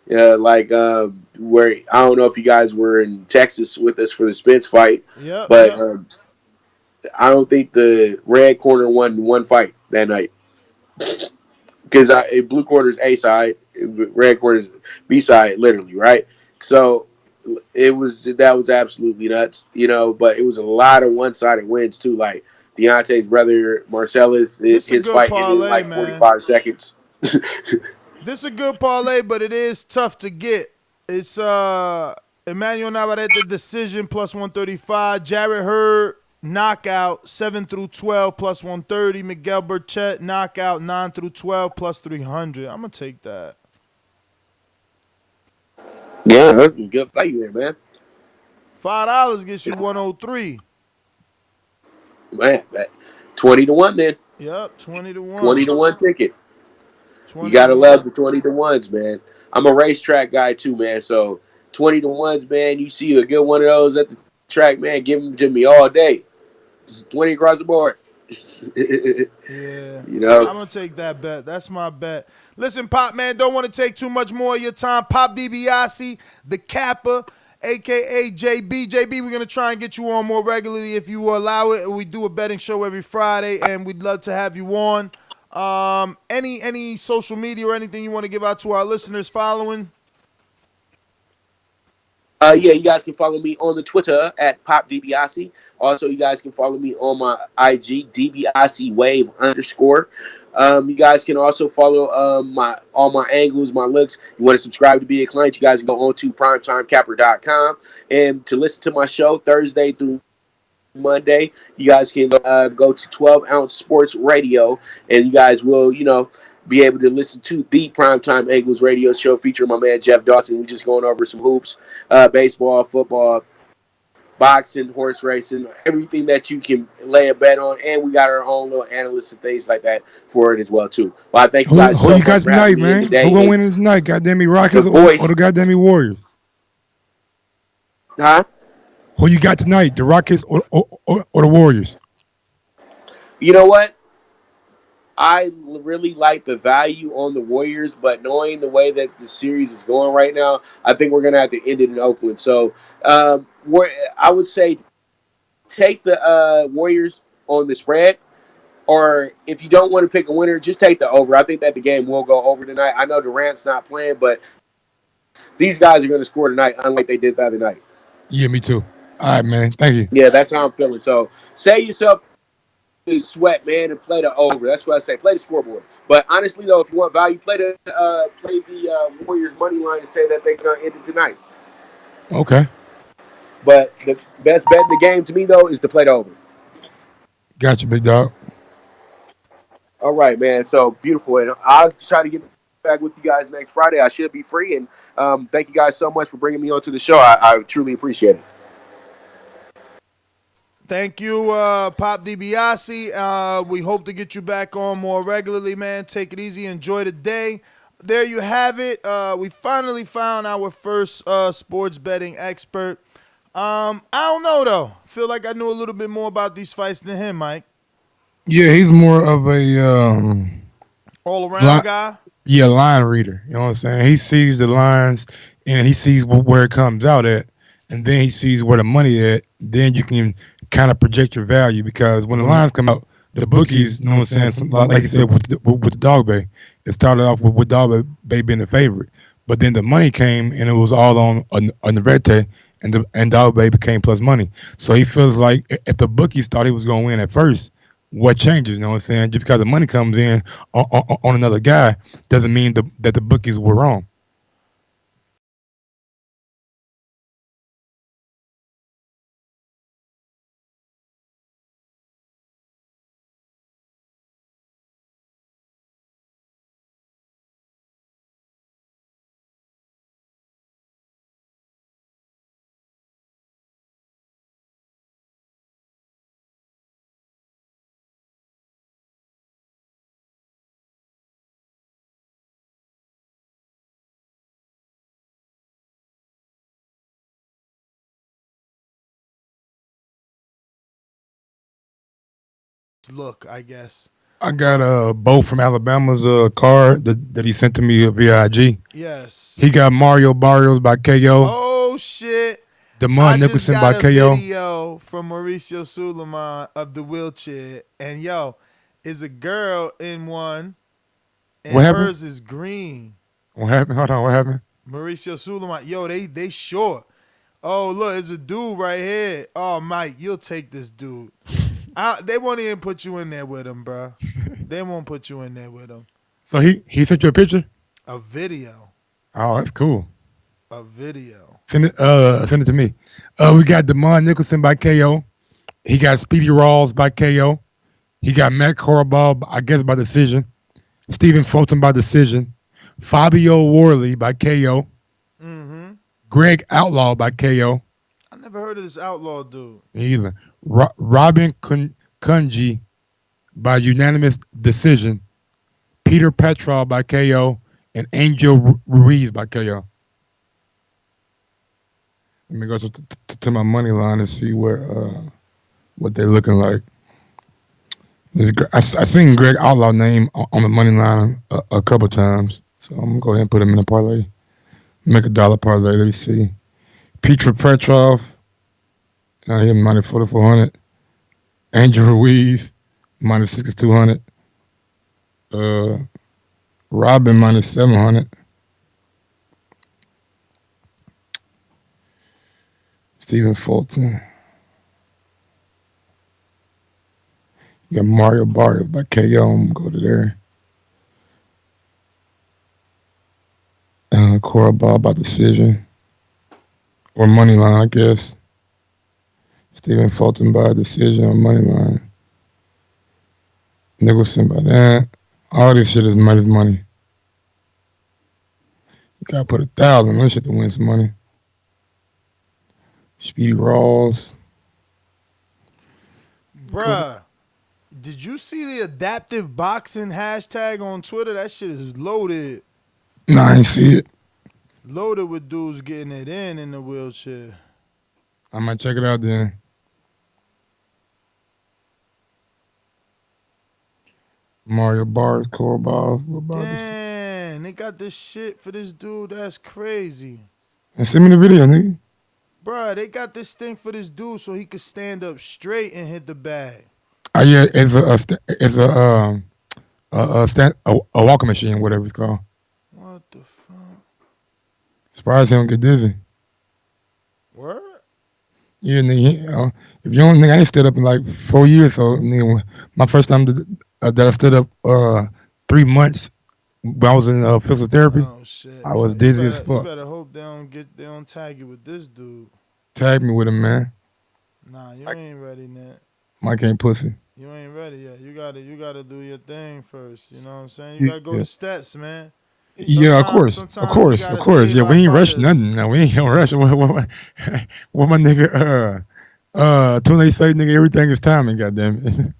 [SPEAKER 4] where I don't know if you guys were in Texas with us for the Spence fight,
[SPEAKER 5] Yep,
[SPEAKER 4] but
[SPEAKER 5] yep.
[SPEAKER 4] I don't think the red corner won one fight that night because blue corner's A side, red corner's B side, literally, right? So that was absolutely nuts, But it was a lot of one sided wins too. Like Deontay's brother Marcellus,
[SPEAKER 5] This a
[SPEAKER 4] his
[SPEAKER 5] good
[SPEAKER 4] fight ended in
[SPEAKER 5] parlay,
[SPEAKER 4] like
[SPEAKER 5] man.
[SPEAKER 4] 45 seconds.
[SPEAKER 5] This a good parlay, but it is tough to get. It's Emmanuel Navarrete decision plus 135. Jarrett Hurd knockout 7 through 12 plus 130. Miguel Burchett knockout 9 through 12 plus 300. I'm gonna take that.
[SPEAKER 4] Yeah, that's a good fight there, man.
[SPEAKER 5] $5 gets you 103.
[SPEAKER 4] Man, that 20 to 1 then.
[SPEAKER 5] Yep, 20 to
[SPEAKER 4] 20
[SPEAKER 5] 1.
[SPEAKER 4] to 1 ticket. You
[SPEAKER 5] 20 to
[SPEAKER 4] gotta love
[SPEAKER 5] 1.
[SPEAKER 4] the 20 to 1s, man. I'm a racetrack guy too, man. So 20 to 1s, man. You see a good one of those at the track, man. Give them to me all day. 20 across the board.
[SPEAKER 5] Yeah,
[SPEAKER 4] you
[SPEAKER 5] I'm
[SPEAKER 4] know.
[SPEAKER 5] gonna take that bet. That's my bet. Listen, Pop man, don't want to take too much more of your time. Pop Dibiase, the Kappa, aka JB. JB, we're gonna try and get you on more regularly if you will allow it. We do a betting show every Friday, and we'd love to have you on. Any social media or anything you want to give out to our listeners following?
[SPEAKER 4] Yeah, you guys can follow me on the Twitter at PopDBIC. Also, you guys can follow me on my IG, DBIC Wave _. You guys can also follow my all my angles, my looks. You want to subscribe to be a client, you guys can go on to primetimecapper.com. And to listen to my show Thursday through Monday, you guys can go to 12 Ounce Sports Radio, and you guys will, be able to listen to the Primetime Angles radio show featuring my man Jeff Dawson. We're just going over some hoops, baseball, football, boxing, horse racing, everything that you can lay a bet on. And we got our own little analysts and things like that for it as well too. Well, I thank you guys
[SPEAKER 6] Who
[SPEAKER 4] so
[SPEAKER 6] you
[SPEAKER 4] much
[SPEAKER 6] got
[SPEAKER 4] for having
[SPEAKER 6] tonight,
[SPEAKER 4] me in
[SPEAKER 6] man? Who
[SPEAKER 4] today.
[SPEAKER 6] gonna
[SPEAKER 4] And
[SPEAKER 6] win tonight? Goddamn me
[SPEAKER 4] the
[SPEAKER 6] Rockets or the
[SPEAKER 4] voice,
[SPEAKER 6] goddamn me Warriors?
[SPEAKER 4] huh?
[SPEAKER 6] Who you got tonight? The Rockets or the Warriors?
[SPEAKER 4] You know what? I really like the value on the Warriors, but knowing the way that the series is going right now, I think we're going to have to end it in Oakland. So, I would say take the Warriors on the spread, or if you don't want to pick a winner, just take the over. I think that the game will go over tonight. I know Durant's not playing, but these guys are going to score tonight, unlike they did the other night.
[SPEAKER 6] Yeah, me too. All right, man. Thank you.
[SPEAKER 4] Yeah, that's how I'm feeling. So, save yourself the sweat, man, and play the over. That's what I say. Play the scoreboard. But honestly, though, if you want value, play the Warriors money line and say that they're gonna end it tonight.
[SPEAKER 6] Okay,
[SPEAKER 4] But the best bet in the game to me though is to play the over.
[SPEAKER 6] got you, big dog.
[SPEAKER 4] All right, man. So beautiful, and I'll try to get back with you guys next Friday. I should be free, and thank you guys so much for bringing me onto the show. I truly appreciate it.
[SPEAKER 5] Thank you, Pop Dibiase. We hope to get you back on more regularly, man. Take it easy. Enjoy the day. There you have it. We finally found our first sports betting expert. I don't know though. Feel like I knew a little bit more about these fights than him, Mike.
[SPEAKER 6] Yeah, he's more of a
[SPEAKER 5] All
[SPEAKER 6] li-
[SPEAKER 5] around guy.
[SPEAKER 6] yeah, line reader. You know what I'm saying? He sees the lines and he sees where it comes out at, and then he sees where the money at. Then you can kind of project your value because when the lines come out, the bookies, you know what I'm saying? Like you said with the dog bay, it started off with dog bay being the favorite, but then the money came and it was all on the Verte, and dog bay became plus money. So he feels like if the bookies thought he was going to win at first, what changes? You know what I'm saying? Just because the money comes in on another guy doesn't mean that the bookies were wrong.
[SPEAKER 5] Look, I guess.
[SPEAKER 6] I got
[SPEAKER 5] But
[SPEAKER 6] Bo from Alabama's card that he sent to me via IG.
[SPEAKER 5] yes.
[SPEAKER 6] He got Mario Barrios by KO,
[SPEAKER 5] Oh shit. I
[SPEAKER 6] Demond
[SPEAKER 5] just
[SPEAKER 6] Nicholson
[SPEAKER 5] got
[SPEAKER 6] by
[SPEAKER 5] a
[SPEAKER 6] KO.
[SPEAKER 5] video from Mauricio Suleiman of the wheelchair, and yo, is a girl in one,
[SPEAKER 6] What
[SPEAKER 5] and
[SPEAKER 6] happened?
[SPEAKER 5] hers is green.
[SPEAKER 6] What happened? Hold on. What happened?
[SPEAKER 5] Mauricio Suleiman, yo, they short. Oh look, it's a dude right here. Oh Mike, you'll take this dude. They won't even put you in there with him, bro. They won't put you in there with him.
[SPEAKER 6] So he sent you a picture.
[SPEAKER 5] A video,
[SPEAKER 6] Oh, that's cool.
[SPEAKER 5] a video.
[SPEAKER 6] Send it to me. We got Demond Nicholson by KO. He got Speedy Rawls by KO. He got Matt Corabal, I guess by decision. Stephen Fulton by decision. Fabio Worley by KO.
[SPEAKER 5] Mm-hmm.
[SPEAKER 6] Greg Outlaw by KO.
[SPEAKER 5] I never heard of this outlaw dude.
[SPEAKER 6] Either. Robin Kunji by unanimous decision. Peter Petrov by KO. And Angel Ruiz by KO. Let me go to my money line and see what they're looking like. I seen Greg Outlaw name on the money line a couple times, so I'm gonna go ahead and put him in a parlay. Make a dollar parlay. Let me see. Peter Petrov, him minus 4,400. Angel Ruiz minus 6,200. Uh, Robin minus 700. Stephen Fulton. You got Mario Barrios by KO. I'm gonna go to there. Cora Ball by decision or money line, I guess. Stephen Fulton by decision or money line. Nicholson by that. All this shit is minus money. You gotta put 1,000 on this shit to win some money. Speedy Rawls.
[SPEAKER 5] Bruh, did you see the adaptive boxing hashtag on Twitter? That shit is loaded.
[SPEAKER 6] Nah, I ain't see it.
[SPEAKER 5] Loaded with dudes getting it in the wheelchair.
[SPEAKER 6] I might check it out then. Mario bars, core balls. What about this?
[SPEAKER 5] Damn, they got this shit for this dude. That's crazy.
[SPEAKER 6] And send me the video, nigga.
[SPEAKER 5] Bruh, they got this thing for this dude so he could stand up straight and hit the bag.
[SPEAKER 6] Oh yeah, it's a walking machine, whatever it's called.
[SPEAKER 5] What the fuck?
[SPEAKER 6] Surprised he don't get dizzy.
[SPEAKER 5] Word?
[SPEAKER 6] Yeah, nigga. If you don't, nigga, I ain't stood up in like 4 years. So, nigga, my first time that I stood up 3 months when I was in physical therapy,
[SPEAKER 5] Oh shit.
[SPEAKER 6] I was
[SPEAKER 5] You
[SPEAKER 6] dizzy as
[SPEAKER 5] better, you
[SPEAKER 6] fuck.
[SPEAKER 5] better hope they don't tag you with this dude.
[SPEAKER 6] Tag me with him, man.
[SPEAKER 5] Nah, you ain't ready, Nat.
[SPEAKER 6] Mike ain't pussy.
[SPEAKER 5] You ain't ready yet. You gotta do your thing first. You know what I'm saying? You gotta go the steps, man.
[SPEAKER 6] Yeah, of course,
[SPEAKER 5] Sometimes we gotta save
[SPEAKER 6] Yeah,
[SPEAKER 5] our
[SPEAKER 6] we ain't rushing
[SPEAKER 5] fighters.
[SPEAKER 6] nothing. No, we ain't gonna rush. What my nigga Tune say, nigga, everything is timing. Goddamn it.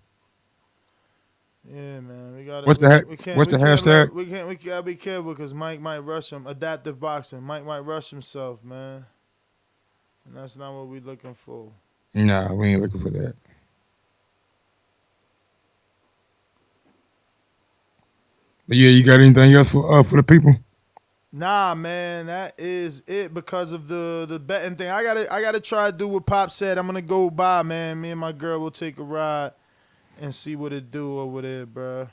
[SPEAKER 5] Yeah, man. We gotta.
[SPEAKER 6] What's the hashtag?
[SPEAKER 5] We gotta be careful because Mike might rush him. Adaptive boxing. Mike might rush himself, man. And that's not what we looking for.
[SPEAKER 6] Nah, we ain't looking for that. But yeah, you got anything else for the people?
[SPEAKER 5] Nah, man, that is it because of the betting thing. I gotta try to do what Pop said. I'm gonna go by, man. Me and my girl will take a ride and see what it do over there, bruh.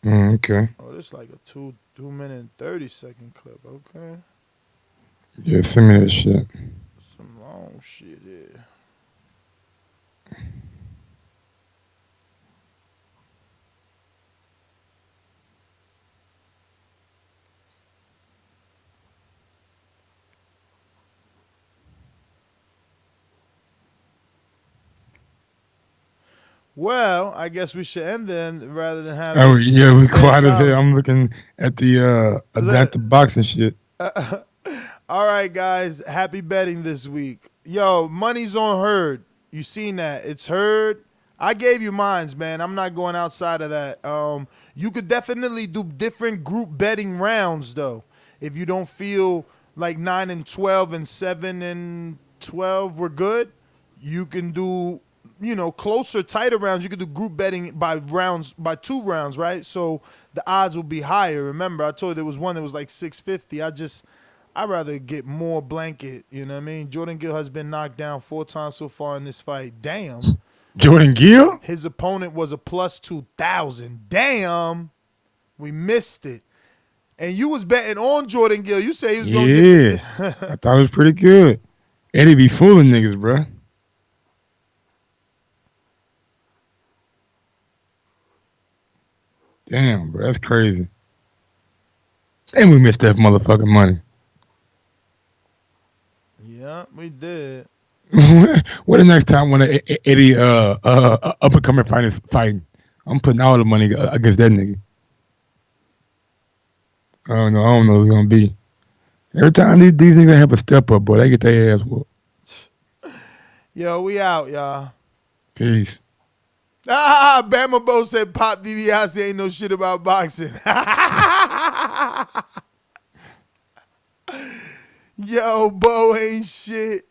[SPEAKER 6] Okay.
[SPEAKER 5] Oh, this like a 2 minute and 30-second clip. Okay,
[SPEAKER 6] Yeah, send me that shit.
[SPEAKER 5] some long shit here. Well, I guess we should end then rather than have
[SPEAKER 6] Oh
[SPEAKER 5] this
[SPEAKER 6] yeah, we
[SPEAKER 5] dead
[SPEAKER 6] quiet as hell.
[SPEAKER 5] silent.
[SPEAKER 6] I'm looking at the adaptive boxing shit.
[SPEAKER 5] All right, guys. Happy betting this week. Yo, money's on Herd. You seen that? It's Herd. I gave you mines, man. I'm not going outside of that. You could definitely do different group betting rounds though. If you don't feel like 9 and 12 and 7 and 12 were good, you can do closer, tighter rounds. You could do group betting by rounds, by 2 rounds, right? So the odds will be higher. Remember, I told you there was one that was like 650. I'd rather get more blanket. You know what I mean? Jordan Gill has been knocked down 4 times so far in this fight. Damn.
[SPEAKER 6] Jordan Gill?
[SPEAKER 5] His opponent was a plus 2,000. Damn. We missed it. And you was betting on Jordan Gill. You say he was going to
[SPEAKER 6] Yeah.
[SPEAKER 5] get
[SPEAKER 6] I thought it was pretty good. Eddie be fooling niggas, bruh. Damn, bro, that's crazy. And we missed that motherfucking money.
[SPEAKER 5] Yeah, we did.
[SPEAKER 6] What the next time when Eddie up and coming fight is fighting? I'm putting all the money against that nigga. I don't know who it's gonna be. Every time these niggas have a step up, boy, they get their ass whooped.
[SPEAKER 5] Yo, we out, y'all.
[SPEAKER 6] Peace.
[SPEAKER 5] Bama Bo said Pop Dibiase ain't no shit about boxing. Yo, Bo ain't shit.